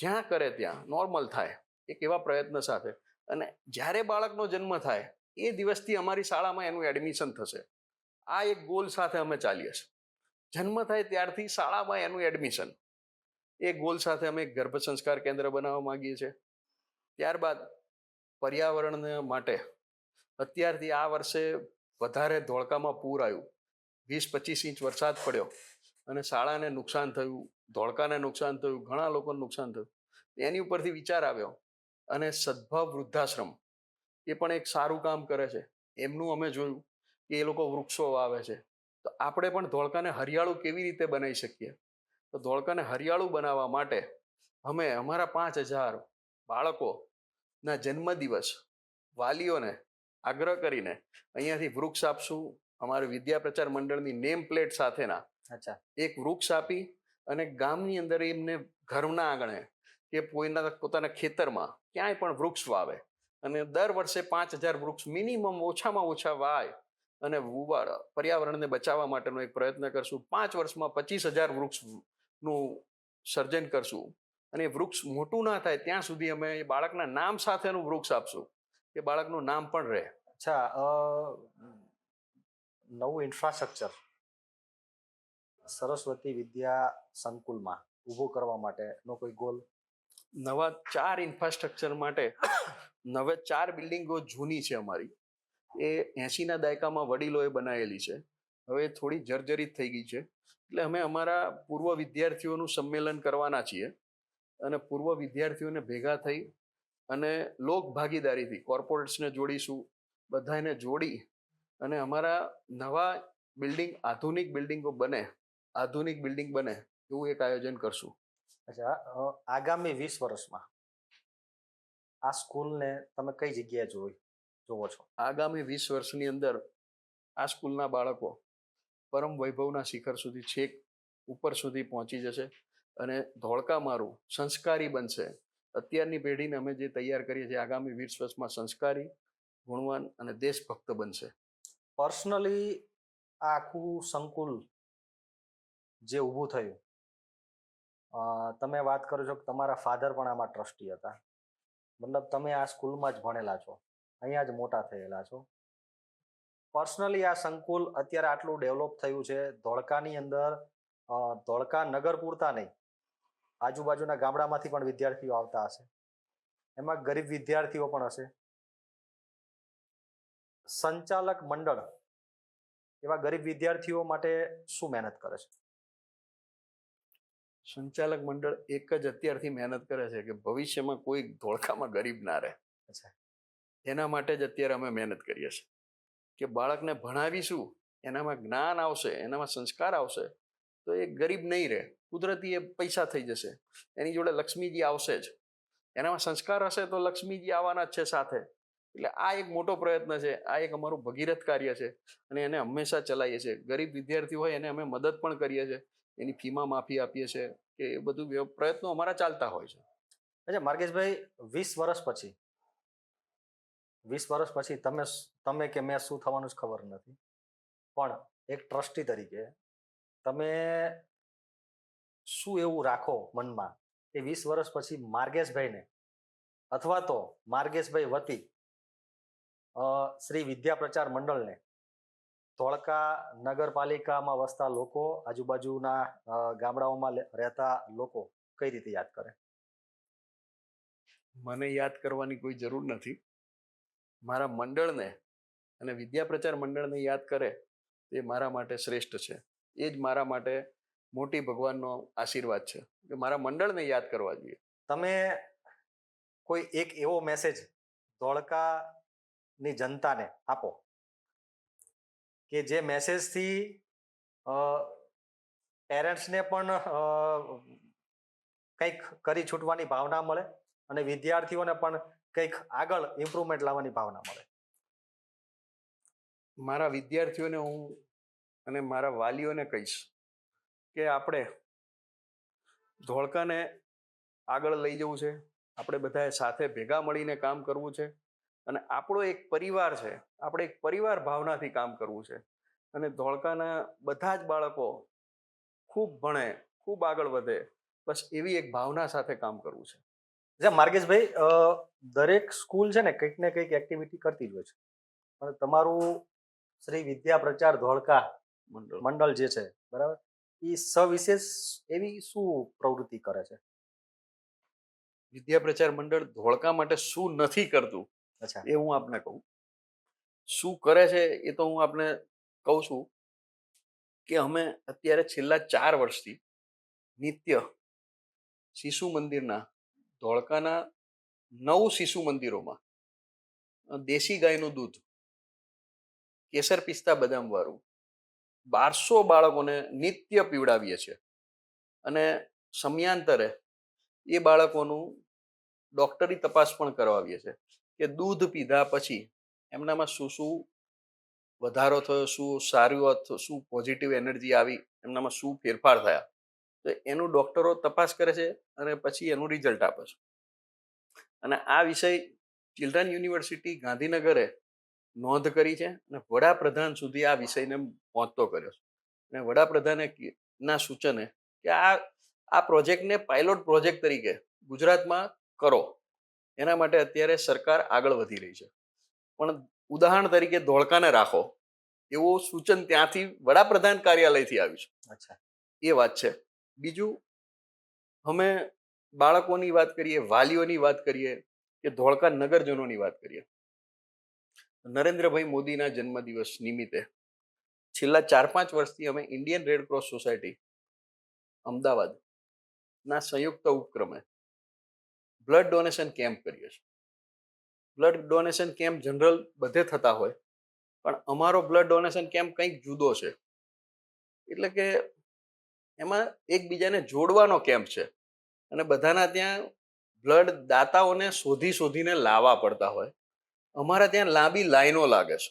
જ્યાં કરે ત્યાં નોર્મલ થાય, એક એવા પ્રયત્ન સાથે. અને જ્યારે બાળકનો જન્મ થાય એ દિવસથી અમારી શાળામાં એનું એડમિશન થશે. આ એક ગોલ સાથે અમે ચાલીએ છીએ. જન્મ થાય ત્યારથી શાળામાં એનું એડમિશન, એ ગોલ સાથે અમે ગર્ભ સંસ્કાર કેન્દ્ર બનાવવા માંગીએ છીએ. ત્યારબાદ પર્યાવરણ માટે અત્યારથી આ વર્ષે વધારે ધોળકામાં પૂર આવ્યું, 20-25 ઇંચ વરસાદ પડ્યો, અને શાળાને નુકસાન થયું, ધોળકાને નુકસાન થયું, ઘણા લોકોને નુકસાન થયું. એની ઉપરથી વિચાર આવ્યો, અને સદભાવ વૃદ્ધાશ્રમ એ પણ એક સારું કામ કરે છે. એમનું અમે જોયું કે એ લોકો વૃક્ષો વાવે છે. તો આપણે પણ ધોળકાને હરિયાળું કેવી રીતે બનાવી શકીએ? તો ધોળકાને હરિયાળું બનાવવા માટે અમે અમારા 5000 બાળકોના જન્મદિવસ વાલીઓને આગ્રહ કરીને અહીંયાથી વૃક્ષ આપશું. અમારી વિદ્યા પ્રચાર મંડળની નેમ પ્લેટ સાથેના એક વૃક્ષ આપી, અને ગામની અંદર એમને ઘરના આંગણે કે પોતાના ખેતરમાં ક્યાંય પણ વૃક્ષ વાવે. અને દર વર્ષે 5000 વૃક્ષ મિનિમમ ઓછામાં ઓછા વાય અને પર્યાવરણને બચાવવા માટેનો એક પ્રયત્ન કરશું. 5 વર્ષમાં 25000 વૃક્ષનું સર્જન કરશું. અને વૃક્ષ મોટું ના થાય ત્યાં સુધી અમે એ બાળકના નામ સાથેનું વૃક્ષ આપશું, કે બાળકનું નામ પણ રહે. અચ્છા, નવું ઇન્ફ્રાસ્ટ્રક્ચર સરસ્વતી વિદ્યા સંકુલમાં ઊભું કરવા માટેનો કોઈ ગોલ? નવા 4 ઇન્ફ્રાસ્ટ્રક્ચર માટે, નવે 4 બિલ્ડિંગો જૂની છે અમારી, એ 80ના દાયકામાં વડીલોએ બનાવેલી છે. હવે થોડી જર્જરિત થઈ ગઈ છે. એટલે અમે અમારા પૂર્વ વિદ્યાર્થીઓનું સંમેલન કરવાના છીએ, અને પૂર્વ વિદ્યાર્થીઓને ભેગા થઈ અને લોક ભાગીદારીથી કોર્પોરેટ્સને જોડીશું. બધાને જોડી અને અમારા નવા બિલ્ડિંગ, આધુનિક બિલ્ડિંગ બને એવું એક આયોજન કરશું. અચ્છા, આગામી 20 વર્ષમાં આ સ્કૂલને તમે કઈ જગ્યાએ જોવો છો? આગામી 20 વર્ષની અંદર આ સ્કૂલના બાળકો પરમ વૈભવના શિખર સુધી, છેક ઉપર સુધી પહોંચી જશે, અને ધોળકા મારું સંસ્કારી બનશે. અત્યારની પેઢીને અમે જે તૈયાર કરીએ છીએ, આગામી 20 વર્ષમાં સંસ્કારી, ગુણવાન અને દેશભક્ત બનશે. પર્સનલી આ આખું સંકુલ જે ઊભું થયું, તમે વાત કરો છો કે તમારા ફાધર પણ આમાં ટ્રસ્ટી હતા, મતલબ તમે આ સ્કૂલમાં જ ભણેલા છો, અહીંયા જ મોટા થયેલા છો. પર્સનલી આ સંકુલ અત્યારે આટલું ડેવલપ થયું છે ધોળકાની અંદર, ધોળકા નગર પૂરતા નહીં, આજુબાજુના ગામડામાંથી પણ વિદ્યાર્થીઓ આવતા હશે, એમાં ગરીબ વિદ્યાર્થીઓ પણ હશે. સંચાલક મંડળ એવા ગરીબ વિદ્યાર્થીઓ માટે શું મહેનત કરે છે? સંચાલક મંડળ એક જ અત્યારથી મહેનત કરે છે કે ભવિષ્યમાં કોઈ ધોળકામાં ગરીબ ના રહે. એના માટે જ અત્યારે અમે મહેનત કરીએ છીએ કે બાળકને ભણાવીશું, એનામાં જ્ઞાન આવશે, એનામાં સંસ્કાર આવશે, તો એ ગરીબ નહીં રહે. કુદરતી એ પૈસા થઈ જશે, એની જોડે લક્ષ્મીજી આવશે જ. એનામાં સંસ્કાર હશે તો લક્ષ્મીજી આવવાના જ છે સાથે. એટલે આ એક મોટો પ્રયત્ન છે, આ એક અમારું ભગીરથ કાર્ય છે, અને એને હંમેશા ચલાવીએ છીએ. ગરીબ વિદ્યાર્થી હોય એને અમે મદદ પણ કરીએ છીએ, એની ફીમાં માફી આપીએ છીએ, કે એ બધું પ્રયત્નો અમારા ચાલતા હોય છે. અચ્છા માર્ગેશભાઈ, 20 વર્ષ પછી તમે કે મેં શું થવાનું જ ખબર નથી, પણ એક ટ્રસ્ટી તરીકે તમે શું એવું રાખો મનમાં કે 20 વર્ષ પછી માર્ગેશભાઈને અથવા તો માર્ગેશભાઈ વતી શ્રી વિદ્યા પ્રચાર મંડળને ધોળકા નગરપાલિકામાં વસતા લોકો, આજુબાજુના ગામડાઓમાં રહેતા લોકો કઈ રીતે યાદ કરે? મને યાદ કરવાની કોઈ જરૂર નથી. મારા મંડળને અને વિદ્યા પ્રચાર મંડળને યાદ કરે તે મારા માટે શ્રેષ્ઠ છે. એ જ મારા માટે મોટી ભગવાનનો આશીર્વાદ છે કે મારા મંડળને યાદ કરવા જોઈએ. તમે કોઈ એક એવો મેસેજ ધોળકાની જનતાને આપો કે જે મેસેજથી પેરેન્ટ્સને પણ કંઈક કરી છૂટવાની ભાવના મળે અને વિદ્યાર્થીઓને પણ કંઈક આગળ ઇમ્પ્રુવમેન્ટ લાવવાની ભાવના મળે. મારા વિદ્યાર્થીઓને હું અને મારા વાલીઓને કહીશ કે આપણે ધોળકાને આગળ લઈ જવું છે. આપણે બધાએ સાથે ભેગા મળીને કામ કરવું છે અને આપણો એક પરિવાર છે. આપણે એક પરિવાર ભાવનાથી કામ કરવું છે અને ધોળકાના બધા જ બાળકો ખૂબ ભણે, ખૂબ આગળ વધે, બસ એવી એક ભાવના સાથે કામ કરવું છે. જે માર્ગેશભાઈ, દરેક સ્કૂલ છે ને કંઈક ને કંઈક એક્ટિવિટી કરતી જ હોય છે, પણ તમારું શ્રી વિદ્યા પ્રચાર ધોળકા મંડળ જે છે, બરાબર, એ સવિશેષ એવી શું પ્રવૃત્તિ કરે છે? વિદ્યા પ્રચાર મંડળ ધોળકા માટે શું નથી કરતું અચ્છા. એ હું આપને કહું. શું કરે છે એ તો હું આપને કહું છું કે અમે અત્યારે છેલ્લા 4 વર્ષથી નિત્ય શિશુ મંદિરના ધોળકાના 9 શિશુ મંદિરોમાં દેશી ગાયનું દૂધ, કેસર પિસ્તા બદામ વાળું 1200 બાળકોને નિત્ય પીવડાવીએ છીએ અને સમયાંતરે એ બાળકોનું ડોક્ટરી તપાસ પણ કરાવીએ છીએ કે દૂધ પીધા પછી એમનામાં શું શું વધારો થયો, શું સારું, શું પોઝિટિવ એનર્જી આવી, એમનામાં શું ફેરફાર થયા, તો એનું ડોક્ટરો તપાસ કરે છે અને પછી એનું રિઝલ્ટ આપે છે. અને આ વિષય ચિલ્ડ્રન યુનિવર્સિટી ગાંધીનગરે નોંધ કરી છે અને વડાપ્રધાન સુધી આ વિષયને પહોંચતો કર્યો છે. અને વડાપ્રધાને ના સૂચને કે આ પ્રોજેક્ટને પાયલોટ પ્રોજેક્ટ તરીકે ગુજરાતમાં કરો, એના માટે અત્યારે સરકાર આગળ વધી રહી છે. પણ ઉદાહરણ તરીકે ધોળકાને રાખો એવું સૂચન ત્યાંથી વડાપ્રધાન કાર્યાલયથી આવ્યું છે. અચ્છા. એ વાત છે. બીજું, અમે બાળકોની વાત કરીએ, વાલીઓની વાત કરીએ કે ધોળકા નગરજનોની વાત કરીએ, નરેન્દ્રભાઈ મોદીના જન્મદિવસ નિમિત્તે છેલ્લા 4-5 વર્ષથી અમે ઇન્ડિયન રેડ ક્રોસ સોસાયટી અમદાવાદના સંયુક્ત ઉપક્રમે બ્લડ ડોનેશન કેમ્પ કરીએ છીએ. બ્લડ ડોનેશન કેમ્પ જનરલ બધે થતા હોય, પણ અમારો બ્લડ ડોનેશન કેમ્પ કંઈક જુદો છે. એટલે કે એમાં એકબીજાને જોડવાનો કેમ્પ છે અને બધાના ત્યાં બ્લડ દાતાઓને શોધીને લાવવા પડતા હોય. અમારા ત્યાં લાંબી લાઈનો લાગે છે.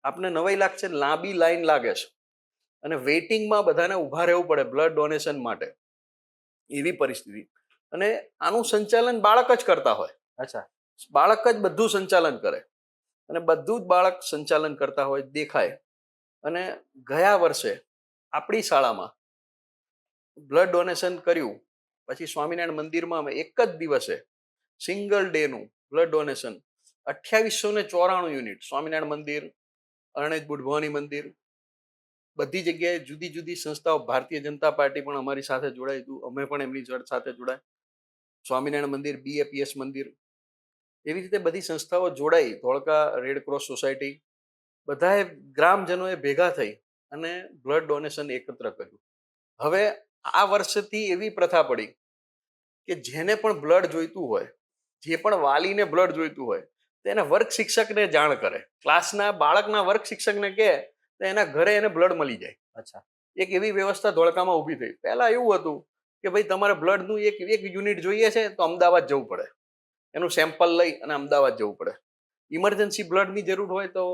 આપને નવાઈ લાગશે, લાંબી લાઈન લાગે છે અને વેઇટિંગમાં બધાને ઊભા રહેવું પડે બ્લડ ડોનેશન માટે, એવી પરિસ્થિતિ. અને આનું સંચાલન બાળક જ કરતા હોય. અચ્છા. બાળક જ બધું સંચાલન કરે અને બધું જ બાળક સંચાલન કરતા હોય દેખાય. અને ગયા વર્ષે આપણી શાળામાં બ્લડ ડોનેશન કર્યું પછી સ્વામિનારાયણ મંદિરમાં અમે એક જ દિવસે સિંગલ ડેનું બ્લડ ડોનેશન 2894 યુનિટ, સ્વામિનારાયણ મંદિર, અરણેજ બુઢભવાની મંદિર, બધી જગ્યાએ જુદી જુદી સંસ્થાઓ, ભારતીય જનતા પાર્ટી પણ અમારી સાથે જોડાઈ હતું, અમે પણ એમની સાથે જોડાય, સ્વામિનારાયણ મંદિર, BAPS મંદિર, એવી રીતે બધી સંસ્થાઓ જોડાઈ, ધોળકા રેડ ક્રોસ સોસાયટી, બધાએ ગ્રામજનોએ ભેગા થઈ અને બ્લડ ડોનેશન એકત્ર કર્યું. હવે આ વર્ષથી એવી પ્રથા પડી કે જેને પણ બ્લડ જોઈતું હોય, જે પણ વાલીને બ્લડ જોઈતું હોય, તો એના વર્ગ શિક્ષકને જાણ કરે, ક્લાસના બાળકના વર્ગ શિક્ષકને કહે તો એના ઘરે એને બ્લડ મળી જાય. અચ્છા. એક એવી વ્યવસ્થા ધોળકામાં ઊભી થઈ. પહેલા એવું હતું કે ભાઈ તમારે બ્લડનું એક યુનિટ જોઈએ છે તો અમદાવાદ જવું પડે, એનું સેમ્પલ લઈ અને અમદાવાદ જવું પડે. ઇમરજન્સી બ્લડની જરૂર હોય તો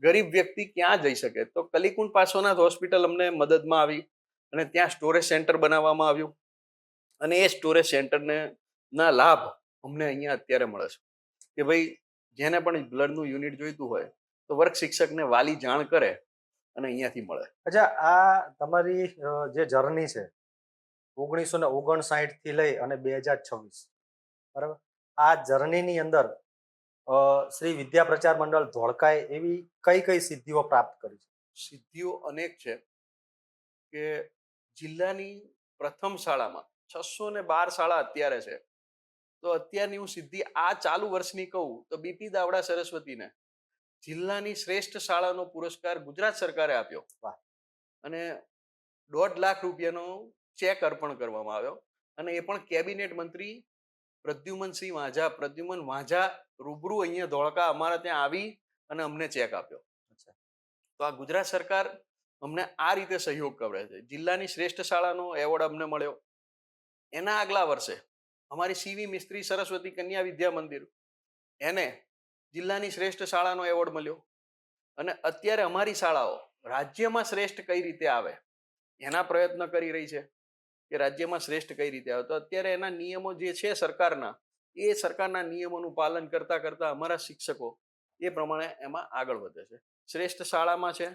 ગરીબ વ્યક્તિ ક્યાં જઈ શકે, તો કલીકુંડ પાસોનાથ હોસ્પિટલ અમને મદદમાં આવી અને ત્યાં સ્ટોરેજ સેન્ટર બનાવવામાં આવ્યું અને એ સ્ટોરેજ સેન્ટરને ના લાભ અમને અહીંયા અત્યારે મળે છે કે ભાઈ જેને પણ બ્લડનું યુનિટ જોઈતું હોય તો વર્ગ શિક્ષકને વાલી જાણ કરે અને અહીંયાથી મળે. અચ્છા, આ તમારી જે જર્ની છે 1959 થી લઈ અને 2026, બરાબર, આ જર્નીની અંદર શ્રી વિદ્યા પ્રચાર મંડળ ધોળકાએ એવી કઈ કઈ સિદ્ધિઓ પ્રાપ્ત કરી છે? સિદ્ધિઓ અનેક છે કે જિલ્લાની પ્રથમ શાળામાં 612 શાળા અત્યારે છે, તો તો અત્યારની હું સીધી આ ચાલુ વર્ષની કહું તો બીપી દાવડા સરસ્વતીને જિલ્લાની શ્રેષ્ઠ શાળાનો પુરસ્કાર ગુજરાત સરકારે આપ્યો. વાહ. અને 1.5 લાખ રૂપિયાનો ચેક અર્પણ કરવામાં આવ્યો અને એ પણ કેબિનેટ મંત્રી પ્રદ્યુમન વાંઝા રૂબરૂ અહીંયા ધોળકા અમારા ત્યાં આવી અને અમને ચેક આપ્યો. તો આ ગુજરાત સરકાર અમને આ રીતે સહયોગ કરે છે. જિલ્લાની શ્રેષ્ઠ શાળાનો એવોર્ડ અમને મળ્યો. એના આગલા વર્ષે અમારી સીવી મિસ્ત્રી સરસ્વતી કન્યા વિદ્યા મંદિર એને જિલ્લાની શ્રેષ્ઠ શાળાનો એવોર્ડ મળ્યો. અને અત્યારે અમારી શાળાઓ રાજ્યમાં શ્રેષ્ઠ કઈ રીતે આવે એના પ્રયત્ન કરી રહી છે કે રાજ્યમાં શ્રેષ્ઠ કઈ રીતે આવે. તો અત્યારે એના નિયમો જે છે સરકારના, એ સરકારના નિયમોનું પાલન કરતા કરતા અમારા શિક્ષકો એ પ્રમાણે એમાં આગળ વધે છે. શ્રેષ્ઠ શાળામાં છે,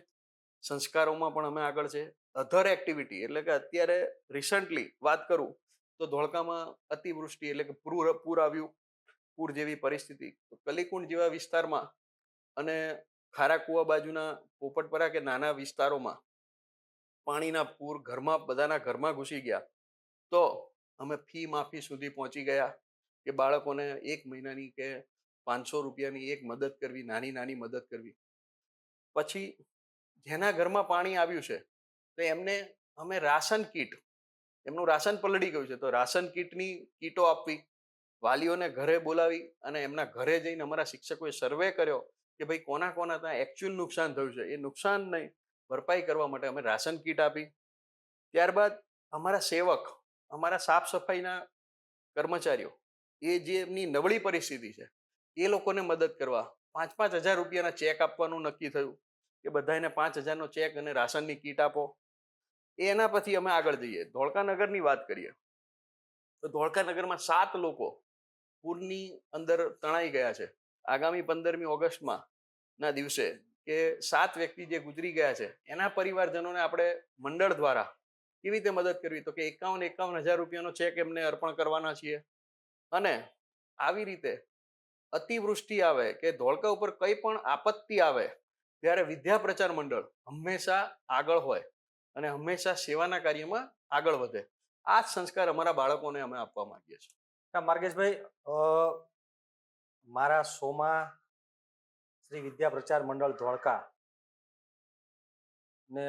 સંસ્કારોમાં પણ અમે આગળ છે. અધર એક્ટિવિટી એટલે કે અત્યારે રિસન્ટલી વાત કરું તો ધોળકામાં અતિવૃષ્ટિ એટલે કે પૂર આવ્યું, પૂર જેવી પરિસ્થિતિ. કલીકુંડ જેવા વિસ્તારમાં અને ખારાકુવા બાજુના પોપટપરા કે નાના વિસ્તારોમાં પાણીના પૂર બધાના ઘરમાં ઘૂસી ગયા. તો અમે ફી માફી સુધી પહોંચી ગયા કે બાળકોને 1 મહિનાની કે 500 રૂપિયાની એક મદદ કરવી, નાની મદદ કરવી. પછી જેના ઘરમાં પાણી આવ્યું છે તો એમને અમે રાશન કીટ, એમનું રાશન પલળી ગયું છે તો રાશન કીટની કીટો આપવી, વાલીઓને ઘરે બોલાવી અને એમના ઘરે જઈને અમારા શિક્ષકોએ સર્વે કર્યો કે ભાઈ કોના ત્યાં એકચ્યુઅલ નુકસાન થયું છે. એ નુકસાનને ભરપાઈ કરવા માટે અમે રાશન કીટ આપી. ત્યારબાદ અમારા સેવક, અમારા સાફ સફાઈના કર્મચારીઓ, એ જે એમની નબળી પરિસ્થિતિ છે એ લોકોને મદદ કરવા 5,000 રૂપિયાના ચેક આપવાનું નક્કી થયું કે બધાને 5,000નો ચેક અને રાશનની કીટ આપો. એના પછી અમે આગળ જઈએ. ધોળકા નગરની વાત કરીએ તો ધોળકા નગરમાં 7 લોકો પૂરની અંદર તણાઈ ગયા છે. આગામી 15મી ઓગસ્ટમાં ના દિવસે કે 7 વ્યક્તિ જે ગુજરી ગયા છે એના પરિવારજનોને આપણે મંડળ દ્વારા કેવી રીતે મદદ કરવી તો કે 51,000 રૂપિયાનો ચેક એમને અર્પણ કરવાના છીએ. અને આવી રીતે અતિવૃષ્ટિ આવે કે ધોળકા ઉપર કઈ પણ આપત્તિ આવે ત્યારે વિદ્યા પ્રચાર મંડળ હંમેશા આગળ હોય અને હંમેશા સેવાના કાર્યમાં આગળ વધે. આ જ સંસ્કાર અમારા બાળકોને અમે આપવા માંગીએ છીએ. માર્ગેશભાઈ, મારા શોમાં શ્રી વિદ્યા પ્રચાર મંડળ ધોળકા ને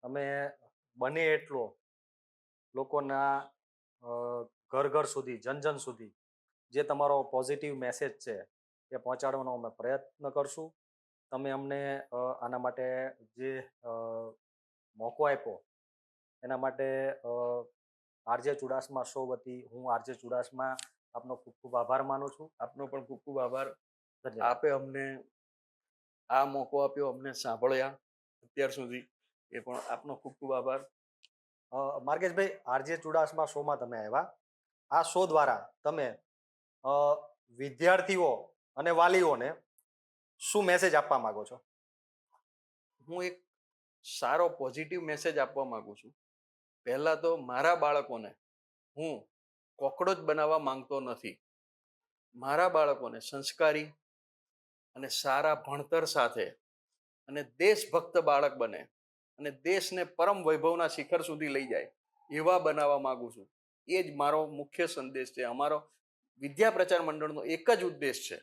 અમે બને એટલો લોકોના ઘર સુધી, જન સુધી જે તમારો પોઝિટિવ મેસેજ છે એ પહોંચાડવાનો અમે પ્રયત્ન કરશું. તમે અમને આના માટે જે મોકો આપ્યો એના માટે આરજે ચુડાસમા શો વતી હું આરજે ચુડાસમા આપનો ખૂબ ખૂબ આભાર માનું છું. આપનો પણ ખૂબ ખૂબ આભાર. આપે અમને આ મોકો આપ્યો, અમને સાંભળ્યા અત્યાર સુધી, એ પણ આપનો ખૂબ ખૂબ આભાર. માર્ગેશભાઈ, આરજે ચુડાસમા શોમાં તમે આવ્યા. આ શો દ્વારા તમે વિદ્યાર્થીઓ અને વાલીઓને શું મેસેજ આપવા માંગો છો? હું એક સારો પોઝિટિવ મેસેજ આપવા માંગુ છું. પહેલા તો મારા બાળકોને હું કોકરોચ બનાવવા માંગતો નથી. મારા બાળકોને સંસ્કારી અને સારા ભણતર સાથે અને દેશભક્ત બાળક બને અને દેશને પરમ વૈભવના શિખર સુધી લઈ જાય એવા બનાવવા માંગુ છું. એ જ મારો મુખ્ય સંદેશ છે. અમારો વિદ્યા પ્રચાર મંડળનો એક જ ઉદ્દેશ છે